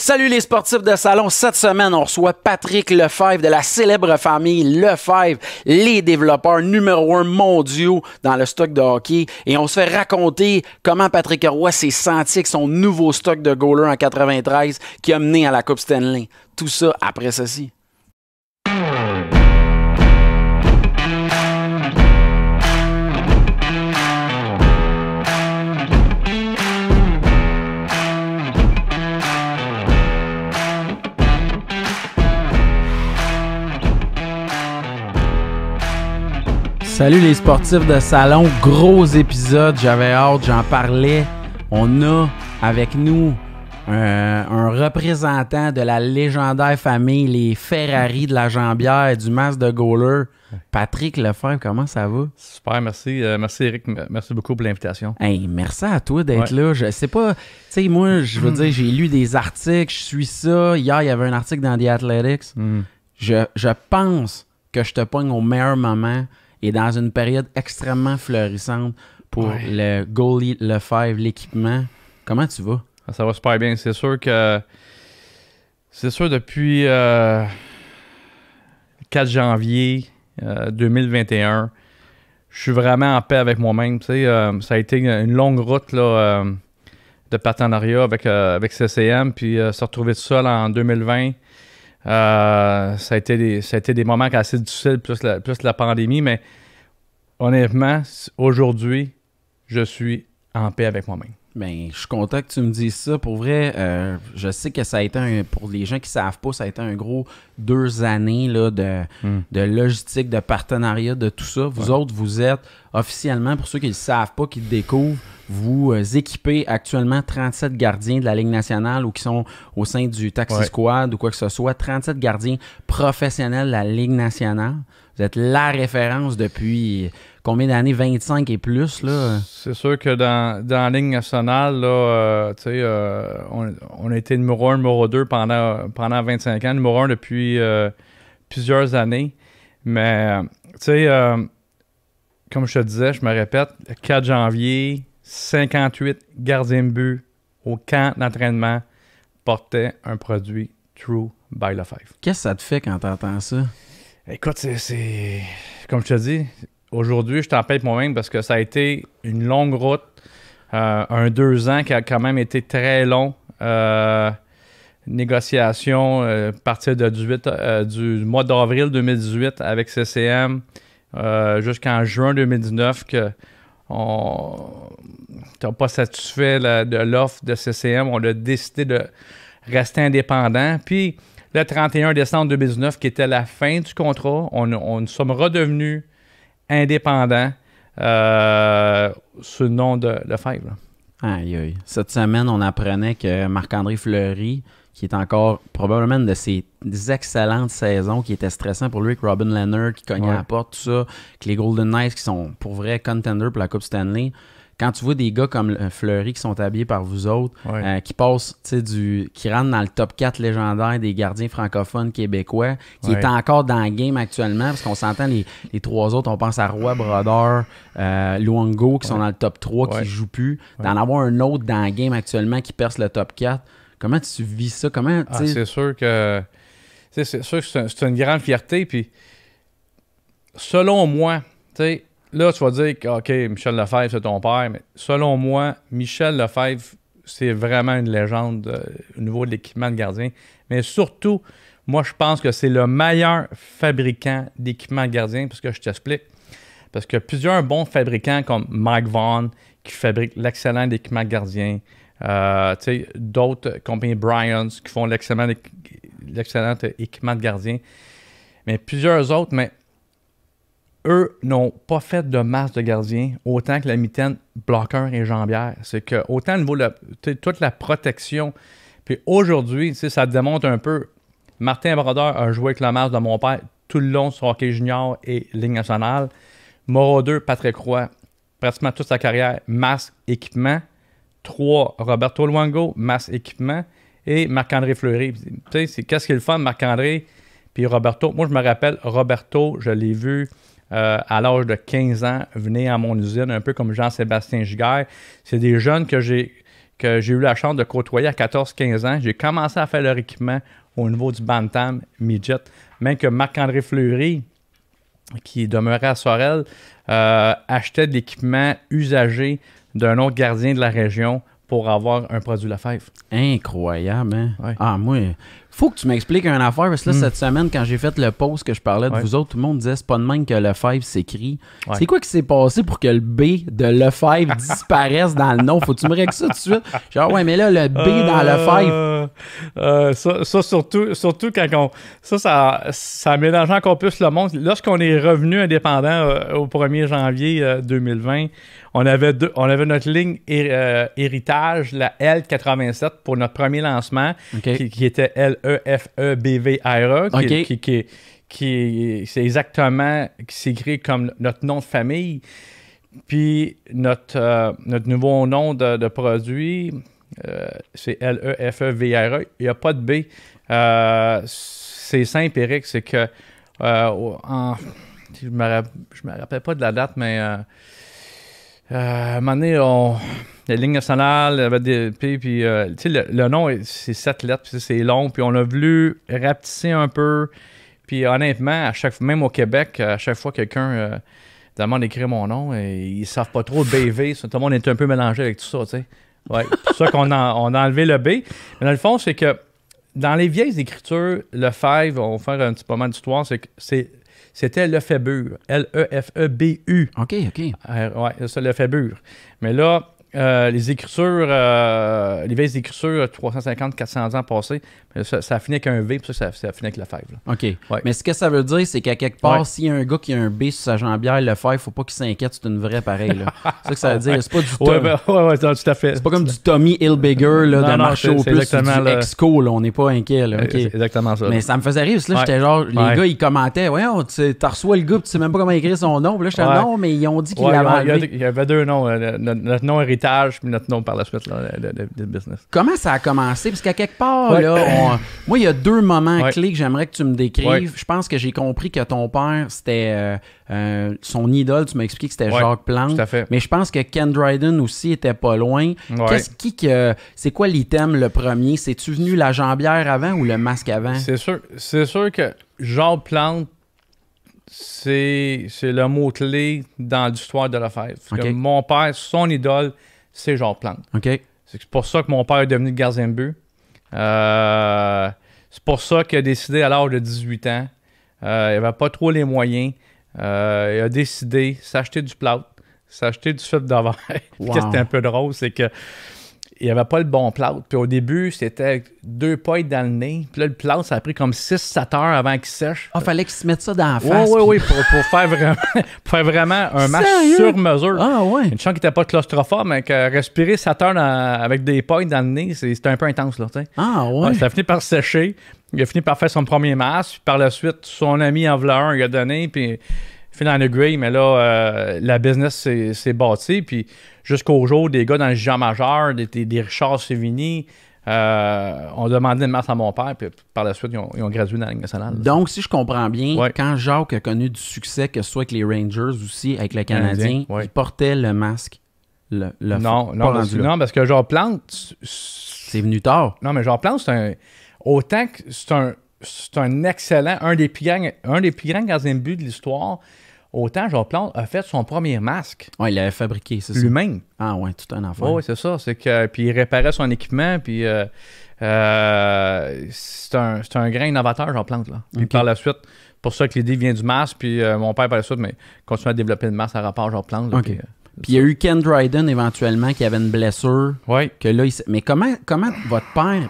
Salut les sportifs de salon. Cette semaine, on reçoit Patrick Lefebvre de la célèbre famille Lefebvre, les développeurs numéro 1 mondiaux dans le stock de hockey. Et on se fait raconter comment Patrick Roy s'est senti avec son nouveau stock de goalers en 93 qui a mené à la Coupe Stanley. Tout ça après ceci. Salut les sportifs de salon, gros épisode, j'avais hâte, j'en parlais. On a avec nous un représentant de la légendaire famille, les Ferrari de la Jambière, du masque de goaler, Patrick Lefebvre. Comment ça va? Super, merci. Merci Eric, merci beaucoup pour l'invitation. Hey, merci à toi d'être là. Je sais pas, tu sais, moi, je veux dire, j'ai lu des articles, je suis ça. Hier, il y avait un article dans The Athletics. Je pense que je te pogne au meilleur moment et dans une période extrêmement florissante pour le goalie Lefebvre, l'équipement. Comment tu vas? Ça va super bien. C'est sûr depuis 4 janvier 2021, je suis vraiment en paix avec moi-même. Tu sais, ça a été une longue route là, de partenariat avec CCM, puis se retrouver tout seul en 2020. Ça a été des moments assez difficiles, plus la pandémie, mais honnêtement, aujourd'hui, je suis en paix avec moi-même. Bien, je suis content que tu me dises ça. Pour vrai, je sais que ça a été, pour les gens qui ne savent pas, ça a été un gros 2 années là, de logistique, de partenariat, de tout ça. Vous autres, vous êtes officiellement, pour ceux qui ne le savent pas, qui le découvrent, vous équipez actuellement 37 gardiens de la Ligue nationale ou qui sont au sein du Taxi Squad ou quoi que ce soit. 37 gardiens professionnels de la Ligue nationale. Vous êtes la référence depuis combien d'années? 25 et plus, là? C'est sûr que dans la Ligue nationale, là, on a été numéro 1, numéro 2 pendant 25 ans. Numéro 1 depuis plusieurs années. Mais, tu sais, comme je te disais, je me répète, le 4 janvier, 58 gardiens de but au camp d'entraînement portaient un produit True by Lefebvre. Qu'est-ce que ça te fait quand tu entends ça? Écoute, c'est comme je te dis, aujourd'hui, je t'en paye moi-même parce que ça a été une longue route, un 2 ans qui a quand même été très long. Négociation à partir du mois d'avril 2018 avec CCM jusqu'en juin 2019 que on n'était pas satisfait de l'offre de CCM. On a décidé de rester indépendant. Puis, le 31 décembre 2019, qui était la fin du contrat, on sommes redevenus indépendants sous le nom de Lefebvre. Aïe, aïe. Cette semaine, on apprenait que Marc-André Fleury, qui est encore probablement une de ses excellentes saisons, qui était stressant pour lui avec Robin Leonard, qui cognait à la porte, tout ça, que les Golden Knights qui sont pour vrai contenders pour la Coupe Stanley. Quand tu vois des gars comme Fleury qui sont habillés par vous autres, qui passent, qui rentrent dans le top 4 légendaire des gardiens francophones québécois, qui est encore dans le game actuellement, parce qu'on s'entend les 3 autres, on pense à Roy Brodeur, Luongo, qui sont dans le top 3, qui ne jouent plus. D'en avoir un autre dans le game actuellement qui perce le top 4. Comment tu vis ça? Comment, c'est sûr que c'est une grande fierté. Puis, selon moi, tu sais, là, tu vas dire que, OK, Michel Lefebvre, c'est ton père, mais selon moi, Michel Lefebvre, c'est vraiment une légende au niveau de l'équipement de gardien. Mais surtout, moi, je pense que c'est le meilleur fabricant d'équipement de gardien, parce que je t'explique. Parce que plusieurs bons fabricants comme Mike Vaughn, qui fabrique l'excellent équipement de gardien, d'autres compagnies Bryans qui font l'excellent équipement de gardien. Mais plusieurs autres, mais eux n'ont pas fait de masse de gardiens autant que la mitaine bloqueur et jambière. C'est que autant au niveau de toute la protection. Puis aujourd'hui, ça démontre un peu. Martin Brodeur a joué avec la masse de mon père tout le long sur hockey junior et Ligue nationale. Moreau 2, Patrick Roy, pratiquement toute sa carrière, masse, équipement. 3, Roberto Luongo, masse, équipement. Et Marc-André Fleury. Tu sais, c'est qu'est-ce qui est le fun, Marc-André puis Roberto. Moi, je me rappelle, Roberto, je l'ai vu à l'âge de 15 ans venir à mon usine, un peu comme Jean-Sébastien Giguère. C'est des jeunes que que j'ai eu la chance de côtoyer à 14-15 ans. J'ai commencé à faire leur équipement au niveau du Bantam Midget. Même que Marc-André Fleury, qui demeurait à Sorel, achetait de l'équipement usagé d'un autre gardien de la région pour avoir un produit Lefebvre. Incroyable, hein? Ouais. Ah, moi, faut que tu m'expliques une affaire, parce que là, cette semaine, quand j'ai fait le post que je parlais de vous autres, tout le monde disait c'est pas de même que Lefebvre s'écrit. C'est quoi qui s'est passé pour que le B de Lefebvre disparaisse dans le nom? Faut-tu me régler ça tout de suite? Genre, ouais, mais là, le B dans Lefebvre. Ça surtout quand on... Ça mélange encore plus le monde. Lorsqu'on est revenu indépendant au 1er janvier 2020, on avait notre ligne héritage, la L87, pour notre premier lancement, qui était LEFEBVRE, c'est exactement, qui s'écrit comme notre nom de famille. Puis notre nouveau nom de produit, c'est LEFEVRE. Il n'y a pas de B. C'est simple, Eric, c'est que je me rappelle pas de la date, mais à un moment donné, la ligne nationale avait des puis le nom, c'est 7 lettres, puis c'est long, puis on a voulu rapetisser un peu. Puis honnêtement, même au Québec, à chaque fois que quelqu'un demande d'écrire mon nom, ils savent pas trop le BV. Tout le monde est un peu mélangé avec tout ça, tu sais. Ouais, c'est pour ça qu'on a enlevé le B. Mais dans le fond, c'est que dans les vieilles écritures, Lefebvre, on va faire un petit peu d'histoire, c'était Lefebvre. L-E-F-E-B-U. OK. Oui, c'est ça, Lefebvre. Mais là, les écritures, les vieilles écritures, 350-400 ans passés, ça a fini avec un V, puis ça a fini avec Lefebvre. Là. OK. Ouais. Mais ce que ça veut dire, c'est qu'à quelque part, s'il y a un gars qui a un B sur sa jambière, Lefebvre, il faut pas qu'il s'inquiète, c'est une vraie pareille. C'est ça que ça veut dire. C'est pas du tout à fait. C'est pas comme du Tommy Hilfiger de marché au plus, c'est du Exco, là, on n'est pas inquiet. Là. Okay. C'est exactement ça. Mais ça me faisait rire, parce que là, j'étais genre, les gars, ils commentaient, voyons, t'as reçu le gars, tu sais même pas comment écrire son nom. Puis là, j'étais non, mais ils ont dit qu'il l'avait enlevé. Il y avait deux noms, notre nom héritage, puis notre nom par la suite, là, de business. Comment ça a commencé? Parce qu'à quelque part, là, moi, il y a deux moments clés que j'aimerais que tu me décrives. Je pense que j'ai compris que ton père, c'était son idole. Tu m'as expliqué que c'était Jacques Plante. Tout à fait. Mais je pense que Ken Dryden aussi était pas loin. C'est quoi l'item le premier? C'est-tu venu la jambière avant ou le masque avant? C'est sûr que Jacques Plante, c'est le mot-clé dans l'histoire de Lefebvre. Mon père, son idole, c'est Jacques Plante. C'est pour ça que mon père est devenu gardien de but. C'est pour ça qu'il a décidé à l'âge de 18 ans. Il n'avait pas trop les moyens. Il a décidé de s'acheter du plâtre, s'acheter du fil de verre. Wow. Ce qui était un peu drôle, c'est que il n'y avait pas le bon plâtre. Puis au début, c'était 2 pailles dans le nez. Puis là, le plâtre, ça a pris comme 6-7 heures avant qu'il sèche. Ah, fallait qu'il se mette ça dans la face. Oui, pour faire vraiment un masque sur mesure. Ah, ouais. Une chance qu'il n'était pas claustrophobe, mais que respirer 7 heures avec des pailles dans le nez, c'était un peu intense, là, tu sais. Ah, ouais. Ça a fini par sécher. Il a fini par faire son premier masque. Puis par la suite, son ami en voulait un, il a donné. Puis fini en grey, mais là, la business s'est bâtie. Puis jusqu'au jour, des gars dans le Jean Majeur, des Richard Sévigny, ont demandé une masse à mon père, puis par la suite, ils ont gradué dans la Ligue nationale. Donc, si je comprends bien, quand Jacques a connu du succès, que ce soit avec les Rangers aussi, avec le Canadien, il portait le masque. Non, parce que Jacques Plante... C'est venu tard. Non, mais Jacques Plante, autant que c'est un excellent, un des plus grands gardiens de but de l'histoire. Autant Jacques Plante a fait son premier masque. Oui, il l'avait fabriqué, c'est ça. Lui-même. Ah ouais, tout un enfant. Oui, c'est ça. C'est que, puis il réparait son équipement, puis c'est un grand innovateur, Jacques Plante. Là. Puis par la suite, pour ça que l'idée vient du masque, puis mon père par la suite, mais continue à développer le masque à rapport Jacques Plante. Là, puis il y a eu Ken Dryden éventuellement qui avait une blessure. Oui. Que là, mais comment votre père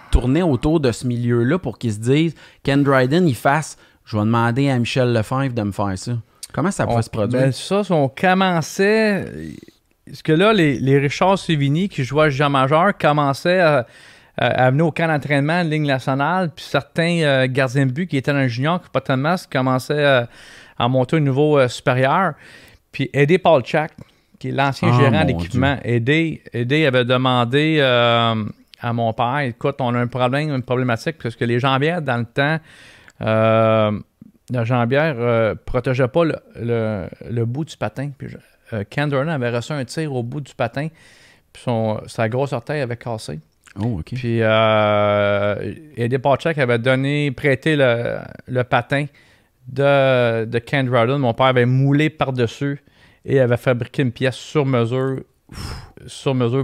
tournait autour de ce milieu-là pour qu'il se dise Ken Dryden, il fasse je vais demander à Michel Lefebvre de me faire ça. Comment ça pouvait se produire? Ben ça, on commençait... Parce que là, les Richard Sévigny qui jouaient à Jean Majeur commençaient à venir au camp d'entraînement de Ligue nationale, puis certains gardiens de but qui étaient dans le junior, qui pas de masque, commençaient à monter au niveau supérieur. Puis Eddie Paulchak, qui est l'ancien gérant d'équipement, Eddie avait demandé à mon père, écoute, on a une problématique, parce que les jambières, dans le temps... la jambière protégeait pas le bout du patin. Puis Ken Dryden avait reçu un tir au bout du patin. puis sa grosse orteil avait cassé. Oh, OK. Puis Eddie Pacek avait prêté le patin de Ken Dryden. Mon père avait moulé par-dessus et avait fabriqué une pièce sur mesure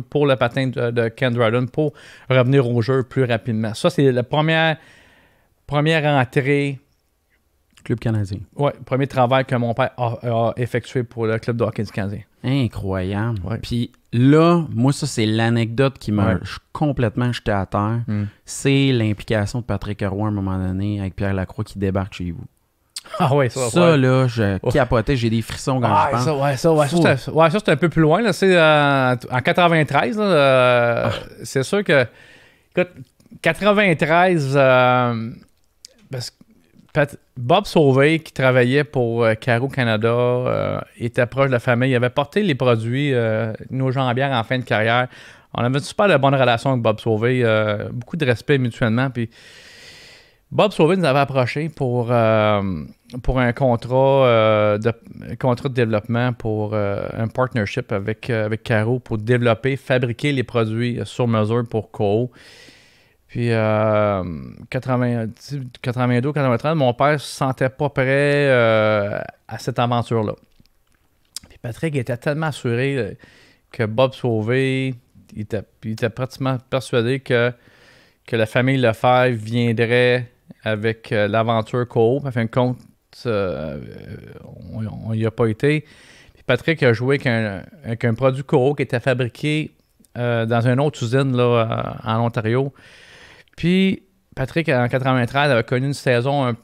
pour le patin de Ken Dryden pour revenir au jeu plus rapidement. Ça, c'est la première entrée. Club canadien. Oui, premier travail que mon père a effectué pour le club de hockey du Canadien. Incroyable. Ouais. Puis là, moi, ça, c'est l'anecdote qui m'a Ouais. complètement jeté à terre. C'est l'implication de Patrick Roy à un moment donné avec Pierre Lacroix qui débarque chez vous. Ah oui, Ça, là, je capotais, j'ai des frissons quand je pense. Ça, c'est un peu plus loin. Là. C'est en 93. Là, c'est sûr que... Écoute, 93... parce que Bob Sauvé, qui travaillait pour Caro Canada, était proche de la famille. Il avait porté les produits, nos jambières en fin de carrière. On avait une super de bonne relation avec Bob Sauvé, beaucoup de respect mutuellement. Puis Bob Sauvé nous avait approché pour un contrat de développement, pour un partnership avec Caro pour développer, fabriquer les produits sur mesure pour Co. Puis 82-93, mon père ne se sentait pas prêt à cette aventure-là. Puis Patrick était tellement assuré que Bob Sauvé, il était pratiquement persuadé que la famille Lefebvre viendrait avec l'aventure Coop. En fin de compte, on n'y a pas été. Puis Patrick a joué avec un produit Coop qui était fabriqué dans une autre usine là, en Ontario. Puis, Patrick, en 93, avait connu une saison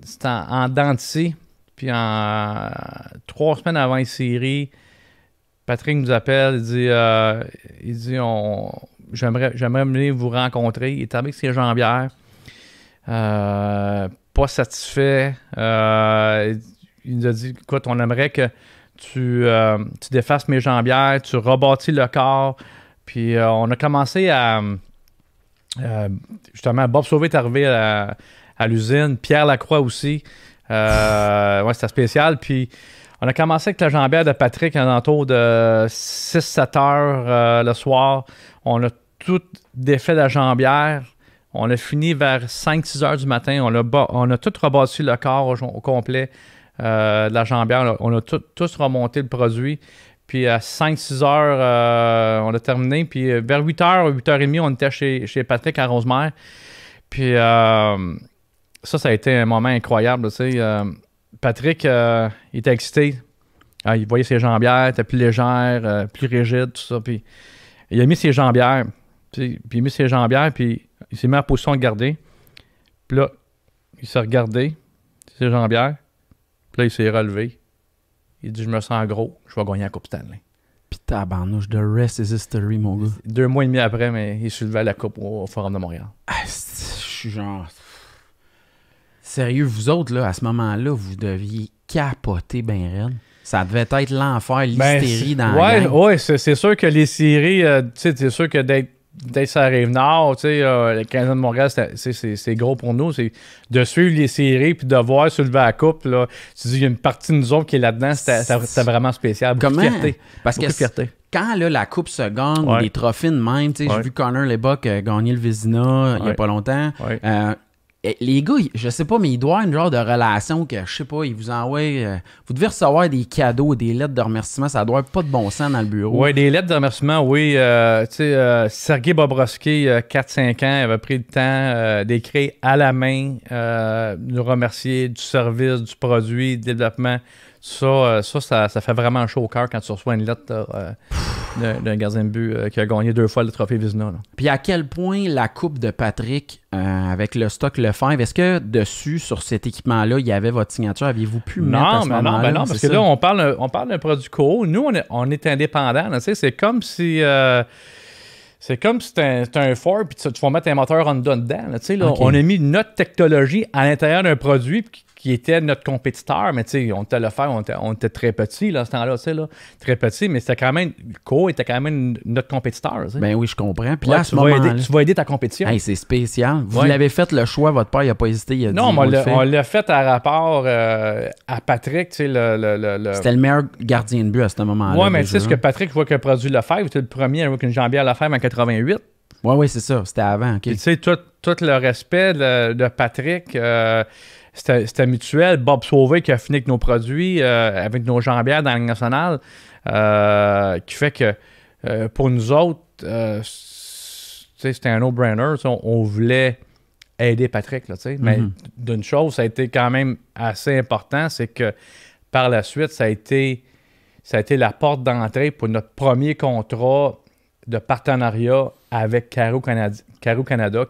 c'était en dents de scie. Puis, 3 semaines avant les séries, Patrick nous appelle. Il dit j'aimerais venir vous rencontrer. Il était avec ses jambières. Pas satisfait. Il nous a dit écoute, on aimerait que tu défasses mes jambières, tu rebâtis le corps. Puis, on a commencé à. Justement, Bob Sauvé est arrivé à l'usine, Pierre Lacroix aussi. Ouais, c'était spécial. Puis on a commencé avec la jambière de Patrick à l'entour de 6-7 heures le soir. On a tout défait la jambière. On a fini vers 5-6 heures du matin. On a tout rebâti le corps au complet de la jambière. On a tous remonté le produit. Puis à 5-6 heures, on a terminé. Puis vers 8 heures, 8h30, on était chez Patrick à Rosemère. Puis ça a été un moment incroyable. Tu sais. Patrick, il était excité. Il voyait ses jambières, étaient plus légères, plus rigides, tout ça. Puis il a mis ses jambières. Puis il a mis ses jambières, puis il s'est mis en position de garder. Puis là, il s'est regardé, ses jambières. Puis là, il s'est relevé. Il dit, je me sens gros, je vais gagner la Coupe Stanley. Puis tabarnouche, the rest is history, mon gars. 2 mois et demi après, mais il soulevait la Coupe au Forum de Montréal. Je suis genre... Sérieux, vous autres, là, à ce moment-là, vous deviez capoter ben raide. Ça devait être l'enfer, l'hystérie dans la gang. Ouais, c'est sûr que les séries, tu sais, c'est sûr que d'être sur la Rive-Nord, tu sais, le Canadien de Montréal, c'est gros pour nous. C'est de suivre les séries puis de voir soulever la coupe. Là, tu dis, il y a une partie de nous autres qui est là-dedans. C'était vraiment spécial. Beaucoup de fierté. Parce que quand là, la coupe se gagne, ou des trophées de même, tu sais, j'ai vu Connor Lebock gagner le Vézina il n'y a pas longtemps. Les gars, je sais pas, mais il doit y avoir une genre de relation que, je sais pas, ils vous envoient... vous devez recevoir des cadeaux, des lettres de remerciement, ça doit être pas de bon sens dans le bureau. Oui, des lettres de remerciement, oui. Tu sais, Sergei Bobrovski, 4-5 ans, avait pris le temps d'écrire à la main, nous remercier du service, du produit, du développement. Ça fait vraiment chaud au cœur quand tu reçois une lettre d'un gardien de but qui a gagné 2 fois le trophée Vizina. Puis à quel point la coupe de Patrick avec le stock Lefebvre, est-ce que dessus, sur cet équipement-là, il y avait votre signature? Aviez-vous pu mettre à ce moment-là? Non, parce que là, on parle d'un produit co. Nous, on est indépendants. C'est comme si... c'est comme si c'était un Ford puis tu vas mettre un moteur Honda dedans. Là, okay. On a mis notre technologie à l'intérieur d'un produit qui qui était notre compétiteur, mais tu sais, on était le faire, on était très petits là, à ce temps-là, tu sais, là, très petits, mais c'était quand même, Co était quand même notre compétiteur. Tu sais. Ben oui, je comprends. Puis Ouais, là, à ce moment-là, tu vas aider ta compétition. hey, c'est spécial. Vous Ouais. l'avez fait le choix, votre père, il n'a pas hésité, il a dit, Non, mais on le fait. on l'a fait à rapport à Patrick, tu sais, C'était le meilleur gardien de but à ce moment-là. Ouais, mais tu sais, déjà. ce que Patrick voit que produit Lefebvre, c'était le premier avec une jambière Lefebvre en 88. Oui, c'est ça. C'était avant. OK. Puis tu sais, tout le respect de Patrick, c'était mutuel. Bob Sauvé qui a fini avec nos produits, avec nos jambières dans la Ligue nationale, qui fait que pour nous autres, c'était un no-brainer. On voulait aider Patrick. Là, mais d'une chose, ça a été quand même assez important, c'est que par la suite, ça a été la porte d'entrée pour notre premier contrat de partenariat avec Caro Canada,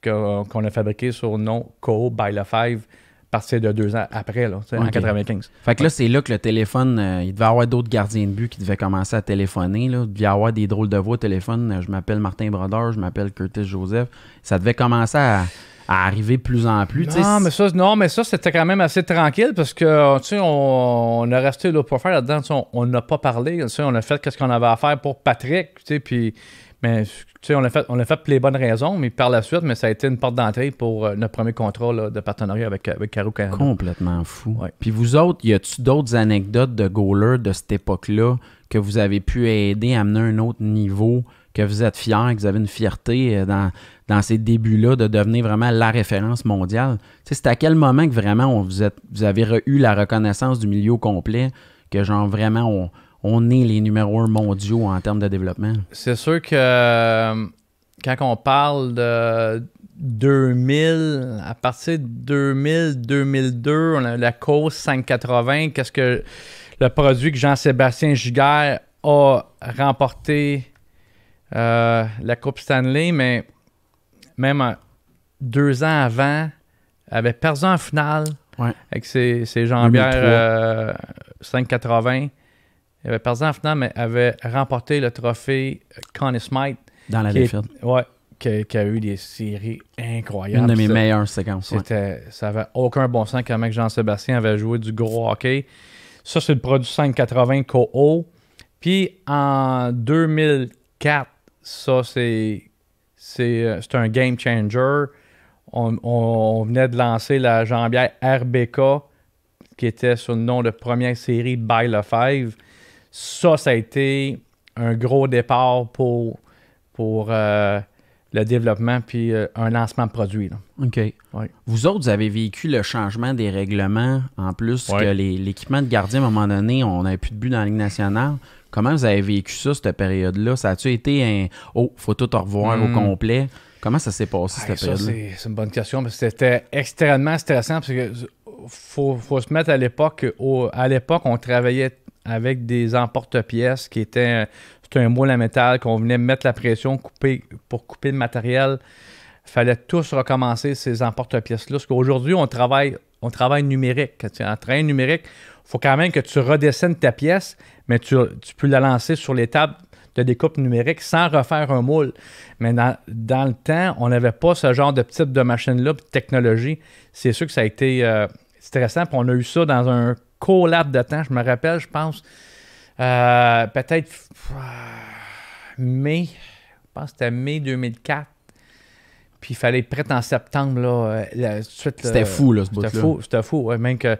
qu'on a fabriqué sur le nom Co by Lefebvre, à partir de 2 ans après, là, en 95. Fait que là, c'est là que le téléphone, il devait y avoir d'autres gardiens de but qui devaient commencer à téléphoner. Là. Il devait y avoir des drôles de voix au téléphone. Je m'appelle Martin Brodeur, je m'appelle Curtis Joseph. Ça devait commencer à arriver de plus en plus. Non, mais ça, c'était quand même assez tranquille parce que, tu sais, on a resté là pour faire là-dedans. On n'a pas parlé. Tu sais, on a fait ce qu'on avait à faire pour Patrick. Tu sais, puis, mais, tu sais, on l'a fait pour les bonnes raisons, mais par la suite, mais ça a été une porte d'entrée pour notre premier contrat là, de partenariat avec Caro Canada. Complètement fou. Ouais. Puis vous autres, y a-tu d'autres anecdotes de goalers de cette époque-là que vous avez pu aider à amener un autre niveau, que vous êtes fiers, que vous avez une fierté dans ces débuts-là de devenir vraiment la référence mondiale? Tu sais, c'est à quel moment que vraiment vous avez eu la reconnaissance du milieu complet, que genre vraiment on est les numéros 1 mondiaux en termes de développement? C'est sûr que quand on parle de 2000, à partir de 2000-2002, on a la Cause 580. Qu'est-ce que le produit que Jean-Sébastien Giguère a remporté la Coupe Stanley, mais même 2 ans avant, avait perdu en finale avec ses jambières 580. Il avait perdu en finale, mais avait remporté le trophée Conn Smythe. Dans la défaite. Ouais, qui a eu des séries incroyables. Une de mes meilleures séquences. Ça n'avait aucun bon sens comment Jean-Sébastien avait joué du gros hockey. Ça, c'est le produit 580 KO. Puis en 2004, ça, c'est un game changer. On venait de lancer la jambière RBK, qui était sur le nom de première série by Lefebvre. Ça a été un gros départ pour le développement puis un lancement de produit. Là. OK. Ouais. Vous autres, vous avez vécu le changement des règlements, en plus que l'équipement de gardien, à un moment donné, on n'avait plus de but dans la Ligue nationale. Comment vous avez vécu ça, cette période-là? Ça a-tu été un « Oh, faut tout revoir au complet ». Comment ça s'est passé, cette période-là? C'est une bonne question, parce que c'était extrêmement stressant, parce que faut se mettre à l'époque. À l'époque, on travaillait avec des emporte-pièces qui étaient... C'était un moule à métal qu'on venait mettre la pression pour couper le matériel. Il fallait tous recommencer ces emporte-pièces-là. Parce qu'aujourd'hui, on travaille numérique. En travail numérique, il faut quand même que tu redessines ta pièce, mais tu peux la lancer sur les tables de découpe numérique sans refaire un moule. Mais dans le temps, on n'avait pas ce genre de type de machine-là, de technologie. C'est sûr que ça a été stressant. Puis on a eu ça dans un court laps de temps. Je me rappelle, je pense, peut-être mai. Je pense que c'était mai 2004. Puis il fallait être prêt en septembre. Là, c'était fou, là, ce bout-là. C'était fou. Ouais, même que,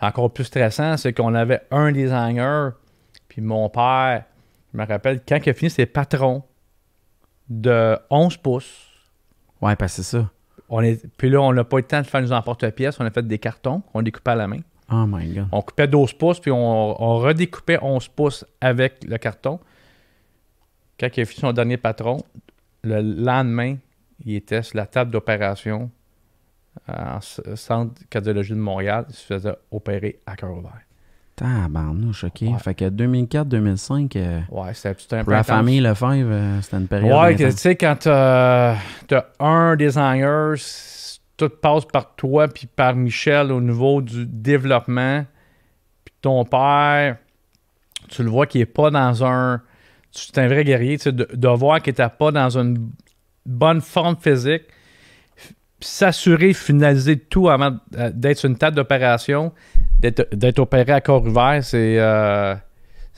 encore plus stressant, c'est qu'on avait un designer, puis mon père, je me rappelle, quand il a fini ses patrons de 11 pouces. Ouais, parce que c'est ça. Puis là, on n'a pas eu le temps de faire nos emporte-pièces. On a fait des cartons qu'on découpait à la main. Oh my God. On coupait 12 pouces, puis on redécoupait 11 pouces avec le carton. Quand il a fini son dernier patron, le lendemain, il était sur la table d'opération en centre de cardiologie de Montréal. Il se faisait opérer à cœur ouvert. Tabarnouche, OK. Ouais. Fait que 2004-2005, ouais, c'était un peu pour la famille Lefebvre, c'était une période ouais, intense. tu sais, quand t'as un designer, tout passe par toi puis par Michel au niveau du développement. Puis ton père, tu le vois qu'il n'est pas dans un... C'est un vrai guerrier, tu sais, de voir qu'il n'était pas dans une bonne forme physique. s'assurer, finaliser tout avant d'être sur une table d'opération, d'être opéré à corps ouvert, ça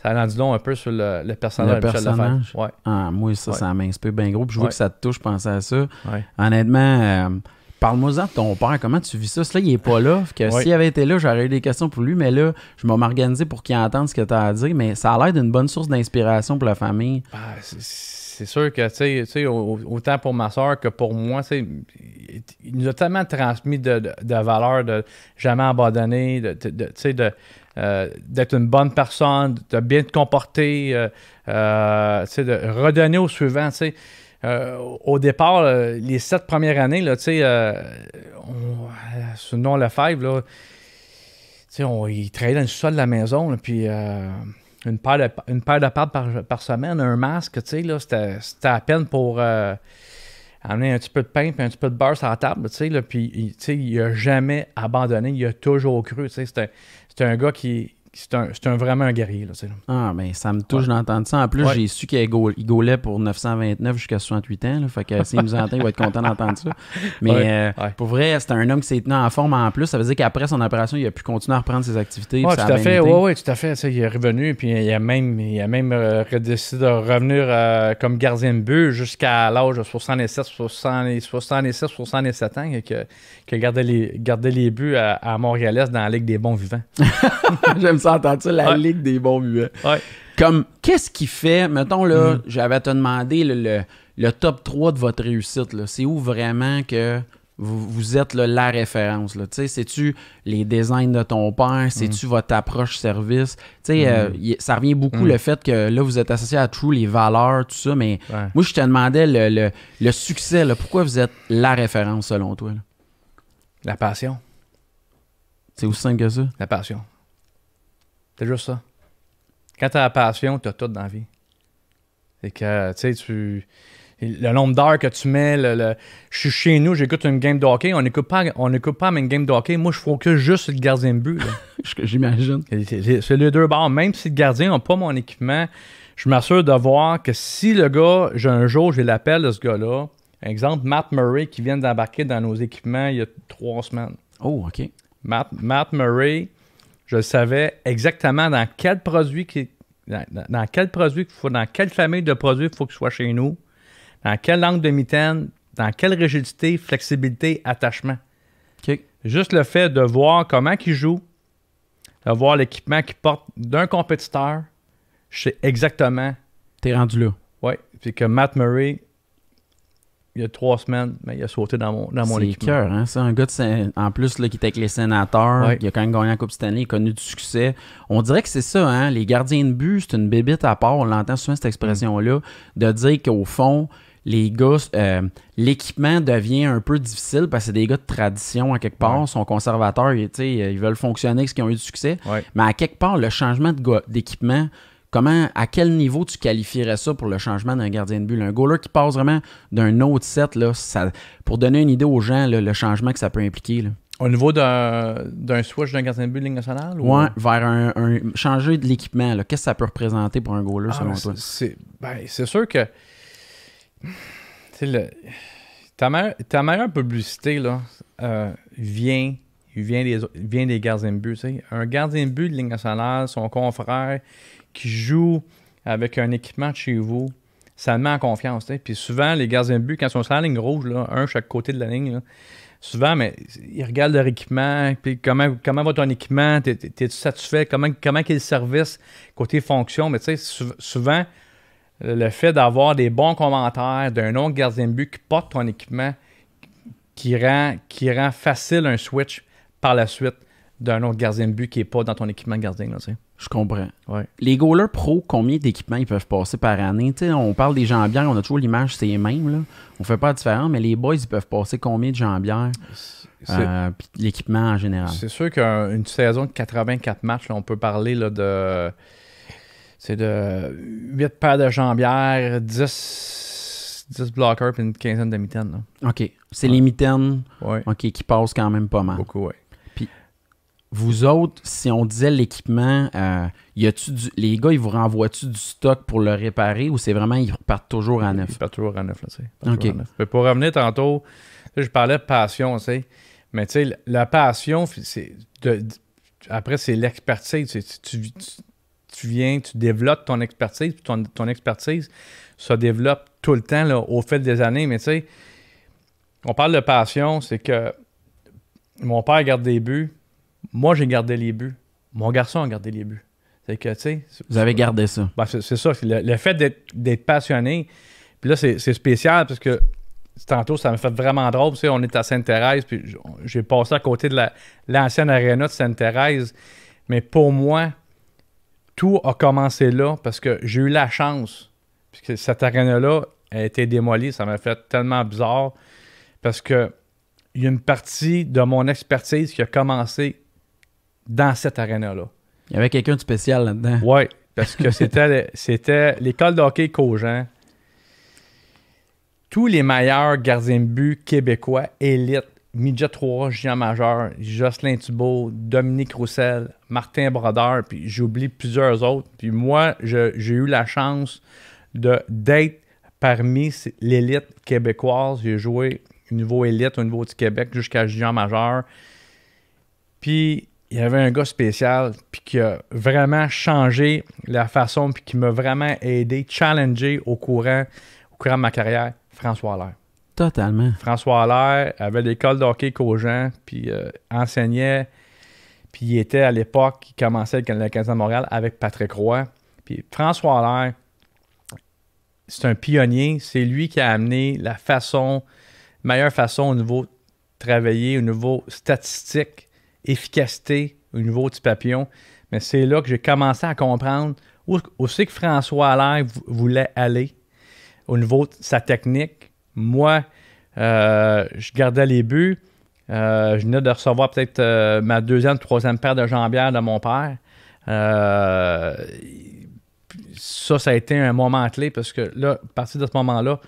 en dit long un peu sur le personnage de Michel Lefebvre. Ouais. Ah, moi, ça m'inspire bien gros. Puis je vois que ça te touche, penser à ça. Ouais. Honnêtement, parle-moi-en de ton père. Comment tu vis ça? Là, il est pas là. S'il avait été là, j'aurais eu des questions pour lui. Mais là, je vais m'organiser pour qu'il entende ce que tu as à dire. Mais ça a l'air d'une bonne source d'inspiration pour la famille. C'est sûr que, tu sais, autant pour ma soeur que pour moi, il nous a tellement transmis de valeurs, de jamais abandonner, d'être une bonne personne, de bien te comporter, de redonner au suivant. Au départ, les 7 premières années, là, sur le nom Lefebvre, là, il travaillait dans le sol de la maison, là, puis une paire de pâtes par semaine, un masque, là, c'était à peine pour amener un petit peu de pain et un petit peu de beurre sur la table, là, puis il n'a jamais abandonné, il a toujours cru. C'est un gars qui... C'est vraiment un guerrier. Là, ah, ben ça me touche d'entendre ça. En plus, j'ai su qu'il gaulait pour 929 jusqu'à 68 ans. Là, fait que s'il nous entend, il va être content d'entendre ça. Mais pour vrai, c'est un homme qui s'est tenu en forme en plus. Ça veut dire qu'après son opération, il a pu continuer à reprendre ses activités. Oui, tout à fait. Tout à fait. Il est revenu, puis il a même décidé de revenir comme gardien de but jusqu'à l'âge de 67 ans, qui a gardé les buts à Montréal-Est dans la Ligue des bons vivants. J'aime ça entendre ça, la Ligue des bons vivants. Ouais. Comme, qu'est-ce qui fait, mettons là, j'avais à te demander le top 3 de votre réussite, là. C'est où vraiment que vous êtes là, la référence, là? C'est-tu les designs de ton père? C'est-tu votre approche service? Ça revient beaucoup le fait que là, vous êtes associé à True, les valeurs, tout ça, mais moi, je te demandais le succès, là, pourquoi vous êtes la référence selon toi? Là? La passion. C'est aussi simple que ça? La passion. C'est juste ça. Quand tu as la passion, tu as tout dans la vie. C'est que, le nombre d'heures que tu mets, je suis chez nous, j'écoute une game de hockey, on n'écoute pas une game de hockey. Moi, je focus juste sur le gardien de but. J'imagine. C'est les deux bords. Même si le gardien n'a pas mon équipement, je m'assure de voir que si le gars, un jour, j'ai l'appel de ce gars-là, exemple, Matt Murray qui vient d'embarquer dans nos équipements il y a 3 semaines. Oh, OK. Matt Murray, je savais exactement dans quel produit dans quelle famille de produits il faut qu'il soit chez nous, dans quel angle de mitaine, dans quelle rigidité, flexibilité, attachement. OK. Juste le fait de voir comment il joue, de voir l'équipement qu'il porte d'un compétiteur, je sais exactement. T'es rendu là. Oui. Puis que Matt Murray, il y a 3 semaines, mais il a sauté dans mon équipement. C'est cœur, hein? C'est un gars en plus là, qui était avec les Sénateurs, qui a quand même gagné la Coupe Stanley, il a connu du succès. On dirait que c'est ça, hein? Les gardiens de but, c'est une bébite à part. On l'entend souvent cette expression-là, de dire qu'au fond, les gars, l'équipement devient un peu difficile parce que c'est des gars de tradition à quelque part, sont conservateurs, ils veulent fonctionner avec ce qui ont eu du succès. Ouais. Mais à quelque part, le changement d'équipement, à quel niveau tu qualifierais ça pour le changement d'un gardien de but? Là, un goaler qui passe vraiment d'un autre set, là, pour donner une idée aux gens, là, le changement que ça peut impliquer. Là. Au niveau d'un switch d'un gardien de but de Ligue nationale? Oui, vers un changer de l'équipement. Qu'est-ce que ça peut représenter pour un goaler selon toi? C'est sûr que ta meilleure publicité là, vient des gardiens de but. T'sais. Un gardien de but de Ligue nationale, son confrère qui joue avec un équipement de chez vous, ça le met en confiance. T'sais. Puis souvent, les gardiens de but, quand ils sont sur la ligne rouge, là, un chaque côté de la ligne, là, souvent, mais ils regardent leur équipement, puis comment va ton équipement, t'es-tu satisfait, comment est le service, côté fonction, mais tu sais, souvent, le fait d'avoir des bons commentaires d'un autre gardien de but qui porte ton équipement, qui rend facile un switch par la suite d'un autre gardien de but qui n'est pas dans ton équipement de gardien. Là, je comprends. Ouais. Les goalers pro, combien d'équipements ils peuvent passer par année? T'sais, on parle des jambières, on a toujours l'image, c'est les mêmes. Là. On fait pas la différence, mais les boys, ils peuvent passer combien de jambières? Puis l'équipement en général. C'est sûr qu'une saison de 84 matchs, là, on peut parler là, de 8 paires de jambières, 10 blockers et une quinzaine de mitaines. Là. OK. C'est les mitaines qui passent quand même pas mal. Beaucoup, oui. Puis vous autres, si on disait l'équipement, les gars, ils vous renvoient-tu du stock pour le réparer ou c'est vraiment, ils repartent toujours à neuf? Ils partent toujours à neuf, là, tu sais. OK. Mais pour revenir tantôt Là, je parlais de passion, tu sais. Mais tu sais, la passion, après, c'est l'expertise. Tu viens, tu développes ton expertise, puis ton expertise se développe tout le temps là, au fil des années. Mais tu sais, on parle de passion, c'est que mon père garde des buts, moi j'ai gardé les buts, mon garçon a gardé les buts. C'est que, tu sais... Vous avez gardé ça. Ben, c'est ça, le fait d'être passionné. Puis là, c'est spécial parce que tantôt, ça m'a fait vraiment drôle. Tu sais, on est à Sainte-Thérèse, puis j'ai passé à côté de l'ancienne aréna de Sainte-Thérèse. Mais pour moi, tout a commencé là parce que j'ai eu la chance. Puisque cette aréna-là a été démolie. Ça m'a fait tellement bizarre parce que il y a une partie de mon expertise qui a commencé dans cette aréna-là. Il y avait quelqu'un de spécial là-dedans. Oui, parce que c'était l'école de hockey Cogent. Tous les meilleurs gardiens de but québécois, élite, midget 3, junior majeur, Jocelyn Thibault, Dominique Roussel, Martin Brodeur, puis j'oublie plusieurs autres. Puis moi, j'ai eu la chance d'être parmi l'élite québécoise. J'ai joué au niveau élite, au niveau du Québec, jusqu'à junior majeur. Puis il y avait un gars spécial, puis qui a vraiment changé la façon, puis qui m'a vraiment aidé, challengé au courant de ma carrière. François Allaire. Totalement. François Allaire avait l'école de hockey Cogent, puis enseignait, puis il était à l'époque, il commençait avec le Canadien de Montréal avec Patrick Roy. Puis François Allaire, c'est un pionnier, c'est lui qui a amené la meilleure façon au niveau de travailler, au niveau statistique, efficacité, au niveau du papillon. Mais c'est là que j'ai commencé à comprendre où c'est que François Allaire voulait aller. Au niveau de sa technique, moi, je gardais les buts. Je venais de recevoir peut-être ma deuxième, troisième paire de jambières de mon père. Ça a été un moment clé parce que là, à partir de ce moment-là,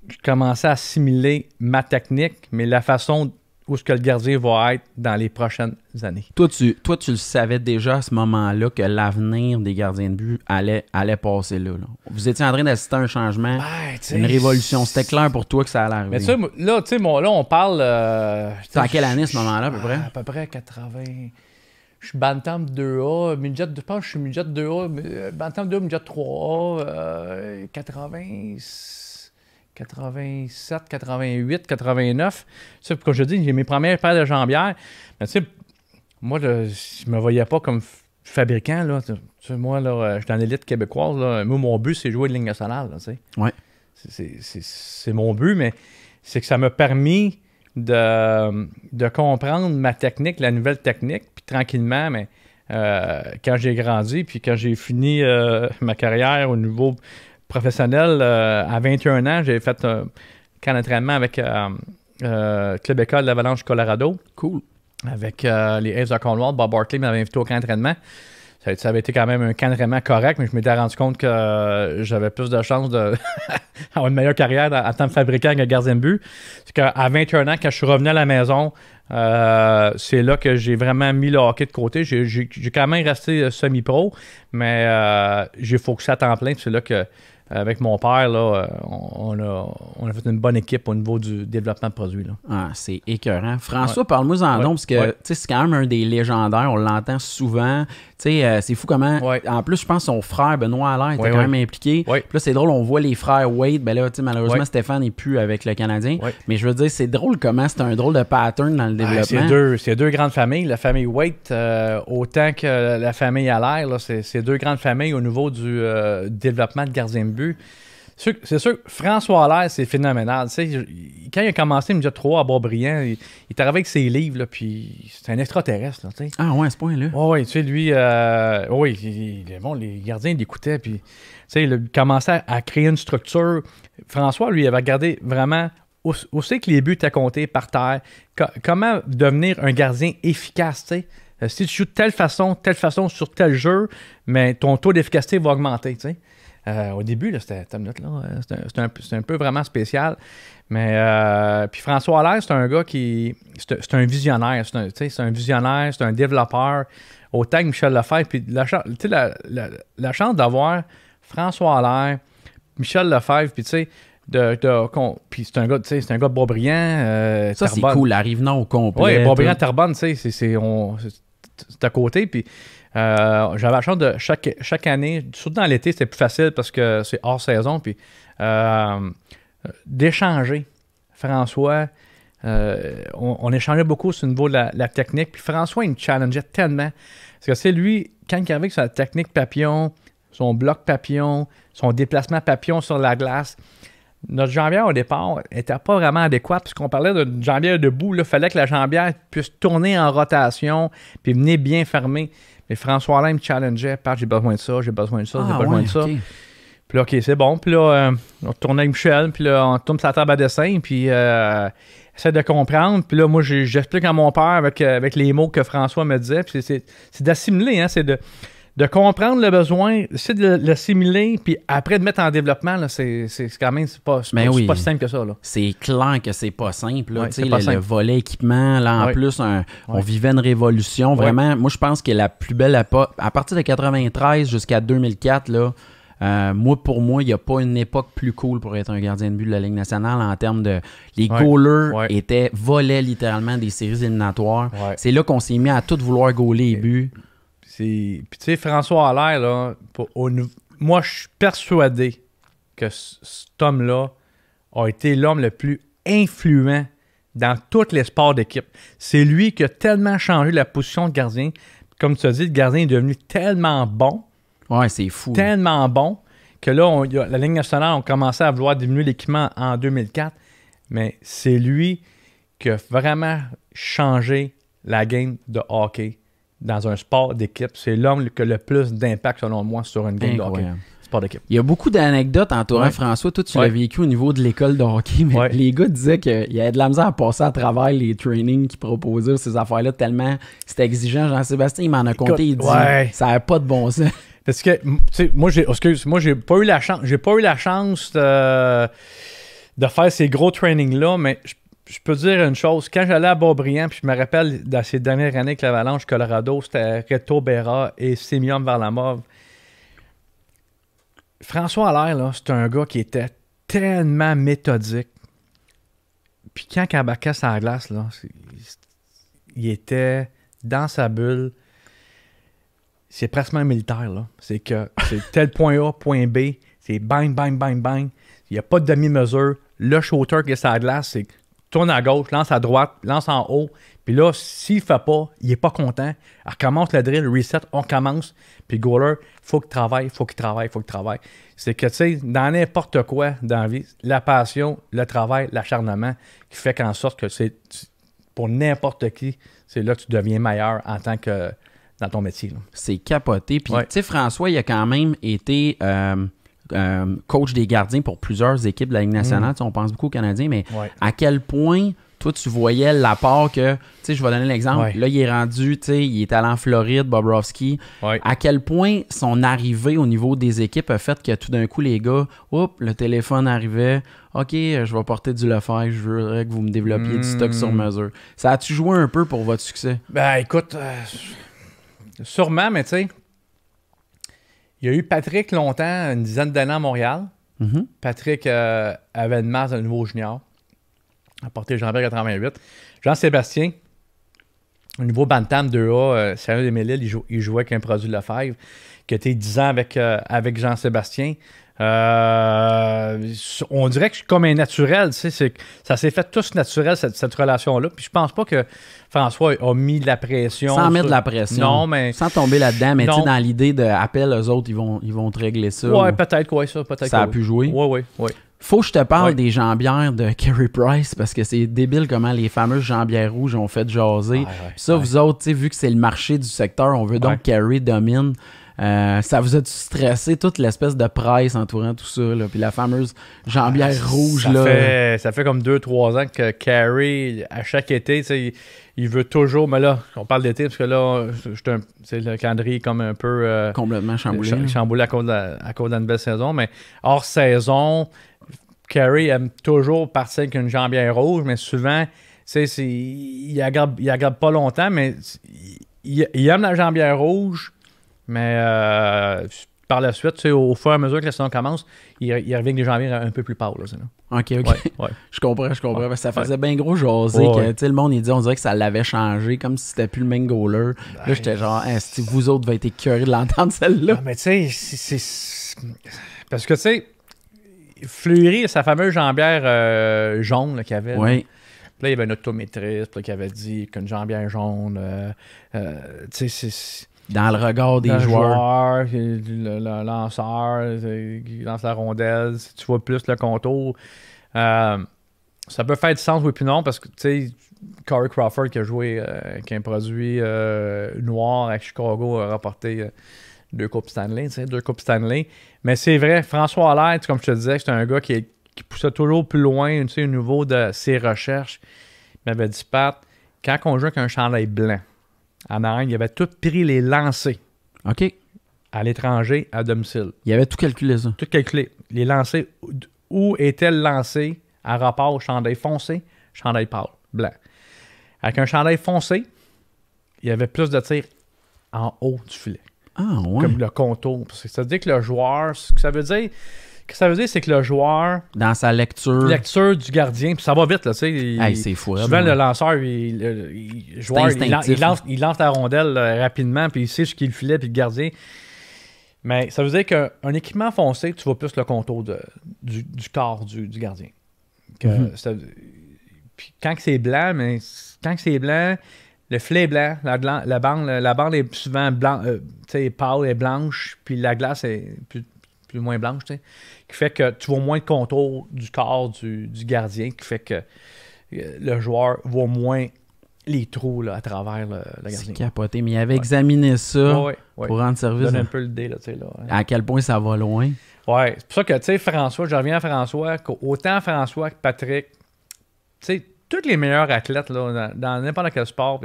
je commençais à assimiler ma technique, mais la façon où est-ce que le gardien va être dans les prochaines années. Toi, tu le savais déjà à ce moment-là que l'avenir des gardiens de but allait passer là. Vous étiez en train d'assister à un changement, une révolution. C'était clair pour toi que ça allait arriver. Mais tu sais, là, là, on parle... C'était à quelle année ce moment-là, à peu près? À peu près 80... Je suis Bantam 2A, midget, je pense que je suis midget 2A, Bantam 2A, midget 3A, 87, 88, 89. Tu sais, comme je dis, j'ai mes premières paires de jambières. Mais tu sais, moi, je me voyais pas comme fabricant. Là. Tu sais, moi, là, je suis dans l'élite québécoise. Là. Moi, mon but, c'est jouer de Ligue nationale. Là, tu sais. Ouais. C'est mon but, mais c'est que ça m'a permis de comprendre ma technique, la nouvelle technique. Puis tranquillement, mais quand j'ai grandi, puis quand j'ai fini ma carrière au niveau professionnel, à 21 ans, j'ai fait un camp d'entraînement avec Club École de l'Avalanche Colorado. Cool. Avec les Aces de Cornwall. Bob Barkley m'avait invité au camp d'entraînement. Ça avait été quand même un camp d'entraînement correct, mais je m'étais rendu compte que j'avais plus de chances d'avoir une meilleure carrière en tant que fabricant que gardien de but. C'est qu'à 21 ans, quand je suis revenu à la maison, c'est là que j'ai vraiment mis le hockey de côté. J'ai quand même resté semi-pro, mais j'ai focusé à temps plein. C'est là que avec mon père, là, on a fait une bonne équipe au niveau du développement de produits. Là. Ah, c'est écœurant. François, parle-moi-en donc, parce que c'est quand même un des légendaires, on l'entend souvent. C'est fou comment... En plus, je pense que son frère, Benoît Allaire, était quand même impliqué. Puis là, c'est drôle, on voit les frères Wade. Ben là, malheureusement, Stéphane n'est plus avec le Canadien. Mais je veux dire, c'est drôle comment c'est un drôle de pattern dans le développement. C'est deux grandes familles. La famille Wade, autant que la famille Allaire, c'est deux grandes familles au niveau du développement de gardien de but. C'est sûr, François Allaire, c'est phénoménal. Quand il a commencé le midget 3 à Boisbriand, il est arrivé avec ses livres, là, puis c'est un extraterrestre. Là, ah ouais, à ce point-là? Oui, tu sais, lui, les gardiens l'écoutaient, puis il commençait à créer une structure. François, lui, il avait regardé vraiment où c'est que les buts étaient comptés par terre, comment devenir un gardien efficace, tu sais. Si tu joues de telle façon sur tel jeu, mais ton taux d'efficacité va augmenter, tu sais. Au début, là, c'était un peu vraiment spécial. Mais puis François Allaire, c'est un gars qui... C'est un visionnaire. C'est un visionnaire, c'est un développeur. Autant que Michel Lefebvre. Puis la chance d'avoir François Allaire, Michel Lefebvre, puis tu sais, Puis c'est un gars, tu sais, c'est un gars de Boisbriand. Ça, c'est cool, la Rive-Nord au complet. Oui, Boisbriand-Terrebonne, tu sais, c'est à côté. Puis j'avais la chance de chaque année, surtout dans l'été, c'était plus facile parce que c'est hors saison. Puis d'échanger. François, on échangeait beaucoup sur le niveau de la technique. Puis François, il me challengeait tellement. Parce que c'est lui, quand il arrivait avec sa technique papillon, son bloc papillon, son déplacement papillon sur la glace, notre jambière au départ n'était pas vraiment adéquate. Puisqu'on parlait d'une jambière debout, il fallait que la jambière puisse tourner en rotation puis venir bien fermer. Mais François Alain me challengeait. J'ai besoin de ça, j'ai besoin de ça, j'ai besoin de ça. Okay. Puis là, OK, c'est bon. Puis là, on tourne avec Michel, puis là, on tourne sur la table à dessin, puis essaie de comprendre. Puis là, moi, j'explique à mon père avec les mots que François me disait. Puis c'est d'assimiler, hein, c'est de comprendre le besoin, c'est de l'assimiler, puis après de mettre en développement, là, c'est quand même pas si simple que ça. C'est clair que c'est pas simple. Là, le volet équipement, là, en plus, on vivait une révolution. Vraiment, moi, je pense que la plus belle époque, à partir de 93 jusqu'à 2004, là, pour moi, il n'y a pas une époque plus cool pour être un gardien de but de la Ligue nationale en termes de... Les goalers volaient littéralement des séries éliminatoires. Ouais. C'est là qu'on s'est mis à tout vouloir goaler les buts. Puis tu sais, François Allaire, là, moi, je suis persuadé que cet homme-là a été l'homme le plus influent dans tous les sports d'équipe. C'est lui qui a tellement changé la position de gardien. Comme tu as dit, le gardien est devenu tellement bon. Ouais, c'est fou. Tellement bon que là, la Ligue nationale, on commençait à vouloir diminuer l'équipement en 2004. Mais c'est lui qui a vraiment changé la game de hockey dans un sport d'équipe. C'est l'homme qui a le plus d'impact, selon moi, sur une game de hockey. Sport d'équipe. Il y a beaucoup d'anecdotes entourant François. Toi, tu l'as vécu au niveau de l'école de hockey, mais les gars disaient qu'il y avait de la misère à passer à travers les trainings qu'il proposait, ces affaires-là, tellement c'était exigeant. Jean-Sébastien, il m'en a compté, il dit ça n'avait pas de bon sens. Parce que, tu sais, moi, j'ai pas eu la chance. J'ai pas eu la chance de faire ces gros trainings-là, mais je peux dire une chose. Quand j'allais à Boisbriand, puis je me rappelle dans ces dernières années avec l'Avalanche Colorado, c'était Reto Berra et Semyon Varlamov. François Allaire, là, c'est un gars qui était tellement méthodique. Puis quand il embarquait sur la glace, là, il était dans sa bulle. C'est presque un militaire, là. C'est que c'est tel point A, point B, c'est bang, bang, bang, bang. Il n'y a pas de demi-mesure. Le shooter qui est sur la glace, c'est tourne à gauche, lance à droite, lance en haut. Puis là, s'il ne fait pas, il n'est pas content. Il recommence le drill, reset, on commence. Puis le goaler, il faut qu'il travaille, il faut qu'il travaille, il faut qu'il travaille. C'est que, tu sais, dans n'importe quoi dans la vie, la passion, le travail, l'acharnement, qui fait qu'en sorte que c'est pour n'importe qui, c'est là que tu deviens meilleur en tant que dans ton métier. C'est capoté. Puis, tu sais, François, il a quand même été coach des gardiens pour plusieurs équipes de la Ligue nationale. On pense beaucoup aux Canadiens, mais à quel point, toi, tu voyais l'apport que, tu sais, je vais donner l'exemple. Là, il est rendu, tu sais, il est allé en Floride, Bobrovski. À quel point son arrivée au niveau des équipes a fait que tout d'un coup, les gars, le téléphone arrivait. OK, je vais porter du Lefebvre, je voudrais que vous me développiez du stock sur mesure. Ça a-tu joué un peu pour votre succès? Ben, écoute, sûrement, mais tu sais, il y a eu Patrick longtemps, une dizaine d'années à Montréal. Patrick avait une masse de nouveau junior. A porté Jean-Pierre 88. Jean-Sébastien, au niveau Bantam 2A, Sérieux Desmêlés, il jouait avec un produit de Lefebvre, qui a été 10 ans avec Jean-Sébastien. On dirait que je suis comme un naturel, tu sais, ça s'est fait tous naturel, cette relation-là. Puis je pense pas que François a mis de la pression. Sans mettre de la pression. Non, mais. Sans tomber là-dedans, mais tu sais, dans l'idée d'appel, eux autres, ils vont te régler ça. Ouais, peut-être quoi, ça. Peut-être ça a pu jouer. Oui. Faut que je te parle des jambières de Carey Price parce que c'est débile comment les fameuses jambières rouges ont fait jaser. Vous autres, tu sais, vu que c'est le marché du secteur, on veut donc Carey domine. Ça vous a-tu stressé toute l'espèce de presse entourant tout ça, là, puis la fameuse jambière rouge, là? Ça fait comme 2-3 ans que Carey, à chaque été, il veut toujours, mais là, on parle d'été, parce que là, le calendrier est comme un peu... complètement chamboulé. Chamboulé à cause de la nouvelle saison, mais hors saison, Carey aime toujours partir avec une jambière rouge, mais souvent, il aggrave pas longtemps, mais il aime la jambière rouge. Mais par la suite, tu sais, au fur et à mesure que la saison commence, il revient avec des jambiers un peu plus pâles. Là, OK. ouais. Je comprends. Ouais. Ça faisait bien gros jaser que tu sais, le monde, il dit, on dirait que ça l'avait changé, comme si c'était plus le même goaler. Là, j'étais genre, si vous autres avez été curieux de l'entendre, celle-là. Non, mais tu sais, c'est... Parce que, tu sais, Fleury, sa fameuse jambière jaune qu'il avait. Oui. Là, il y avait un optométriste qui avait dit qu'une jambière jaune, tu sais, c'est... Dans le regard des joueurs. Le lanceur, qui lance la rondelle, si tu vois plus le contour. Ça peut faire du sens, oui, puis non, parce que, tu sais, Corey Crawford qui a joué, qui a un produit noir à Chicago, a rapporté 2 Coupes Stanley, tu sais, 2 Coupes Stanley. Mais c'est vrai, François Allaire, comme je te disais, c'est un gars qui poussait toujours plus loin, tu sais, au niveau de ses recherches. Il m'avait dit, Pat, quand on joue avec un chandail blanc, en arrière, il avait tout pris les lancers. OK. À l'étranger, à domicile. Il avait tout calculé, ça. Tout calculé. Les lancers, où était le lancé à rapport au chandail foncé, chandail pâle, blanc. Avec un chandail foncé, il y avait plus de tirs en haut du filet. Ah, ouais. Comme le contour. Parce que ça veut dire que le joueur, ce que ça veut dire, c'est que le joueur... Dans sa lecture du gardien, puis ça va vite, là, tu sais. C'est fou. Souvent, le lanceur, il lance la rondelle rapidement, puis il sait ce qu'il filait, puis le gardien. Mais ça veut dire qu'un équipement foncé, tu vois plus le contour du corps du gardien. Puis quand c'est blanc, le filet est blanc, la bande est souvent pâle et blanche, puis la glace est plus moins blanche, tu sais, qui fait que tu vois moins le contour du corps du gardien, qui fait que le joueur voit moins les trous là, à travers le gardien. C'est capoté, mais il avait examiné ça pour rendre service. Donne un peu l'idée, là, tu sais, là. À quel point ça va loin. Ouais, c'est pour ça que, tu sais, François, je reviens à François, autant François que Patrick, tu sais, tous les meilleurs athlètes, là, dans n'importe quel sport,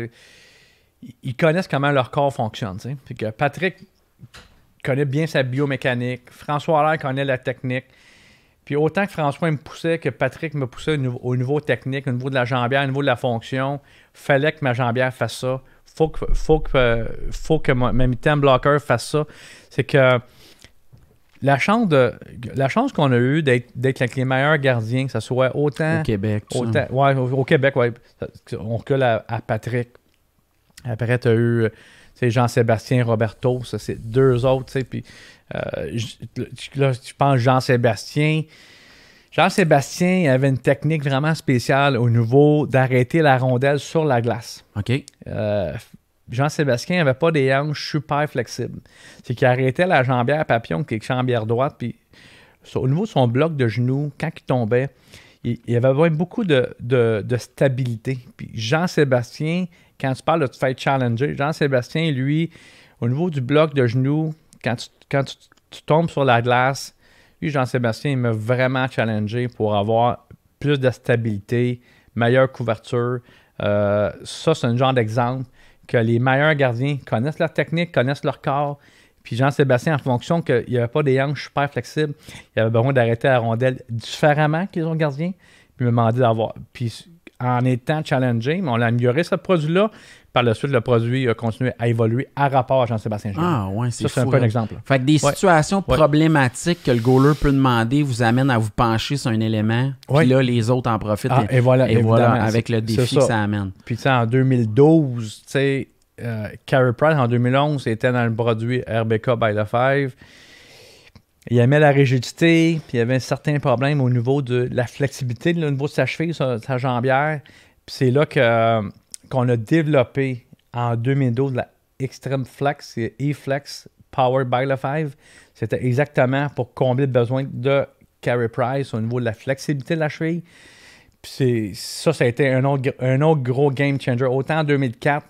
ils connaissent comment leur corps fonctionne, tu sais. Puis que Patrick connaît bien sa biomécanique. François Allaire connaît la technique. Puis autant que François me poussait, que Patrick me poussait au niveau technique, au niveau de la jambière, au niveau de la fonction, fallait que ma jambière fasse ça. Faut que ma mid-term blocker fasse ça. C'est que la chance qu'on a eue d'être avec les meilleurs gardiens, que ce soit autant... Au Québec. Au Québec, oui. On recule à Patrick. Après, tu as eu... C'est Jean-Sébastien Roberto, ça c'est 2 autres, tu sais, puis là, je pense Jean-Sébastien. Jean-Sébastien avait une technique vraiment spéciale au niveau d'arrêter la rondelle sur la glace. OK. Jean-Sébastien n'avait pas des hanches super flexibles. C'est qu'il arrêtait la jambière papillon, qui est jambière droite, puis au niveau de son bloc de genoux, quand il tombait, il avait beaucoup de stabilité. Puis Jean-Sébastien, quand tu parles de te faire challenger, Jean-Sébastien, lui, au niveau du bloc de genoux, quand tu tombes sur la glace, lui, Jean-Sébastien, il m'a vraiment challengé pour avoir plus de stabilité, meilleure couverture. Ça, c'est un genre d'exemple que les meilleurs gardiens connaissent leur technique, connaissent leur corps. Puis Jean-Sébastien, en fonction qu'il n'y avait pas des hanches super flexibles, il avait besoin d'arrêter la rondelle différemment que les autres gardiens. Puis il m'a demandé d'avoir... Puis en étant challengé, mais on a amélioré ce produit-là. Par la suite, le produit a continué à évoluer à rapport à Jean-Sébastien Giguère. Ah ouais, c'est fou. Ça, c'est un peu un exemple. Fait que des situations problématiques que le goaler peut demander vous amènent à vous pencher sur un élément. Puis là, les autres en profitent. Et voilà, avec le défi que ça amène. Puis tu sais, en 2012, tu sais, Carey Price, en 2011, était dans le produit RBK by the Five. Il aimait la rigidité, puis il y avait un certain problème au niveau de la flexibilité, au niveau de sa cheville, sa jambière. Puis c'est là qu'on a développé en 2012 la Extreme Flex, c'est E-Flex Power by the Five. C'était exactement pour combler le besoin de Carey Price au niveau de la flexibilité de la cheville. Puis ça a été un autre gros game changer. Autant en 2004,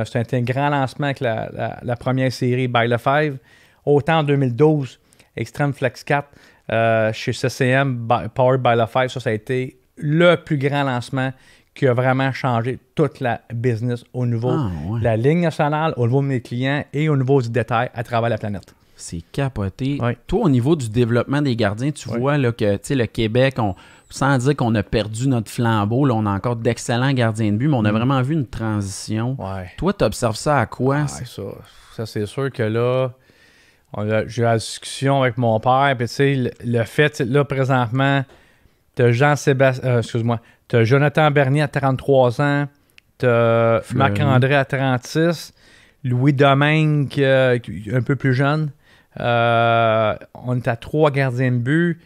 c'était un grand lancement avec la première série by the Five. Autant en 2012, Extreme Flex 4 chez CCM, Powered by the Five, ça a été le plus grand lancement qui a vraiment changé toute la business au niveau de la ligne nationale, au niveau de mes clients et au niveau du détail à travers la planète. C'est capoté. Oui. Toi, au niveau du développement des gardiens, tu vois là, que le Québec, sans dire qu'on a perdu notre flambeau, là, on a encore d'excellents gardiens de but, mais on a vraiment vu une transition. Ouais. Toi, tu observes ça à quoi? Ça c'est sûr que là, J'ai eu la discussion avec mon père, puis tu sais, le fait, là, présentement, t'as Jean-Sébastien, excuse-moi, t'as Jonathan Bernier à 33 ans, t'as Marc-André à 36, Louis Domingue un peu plus jeune. On est à 3 gardiens de but.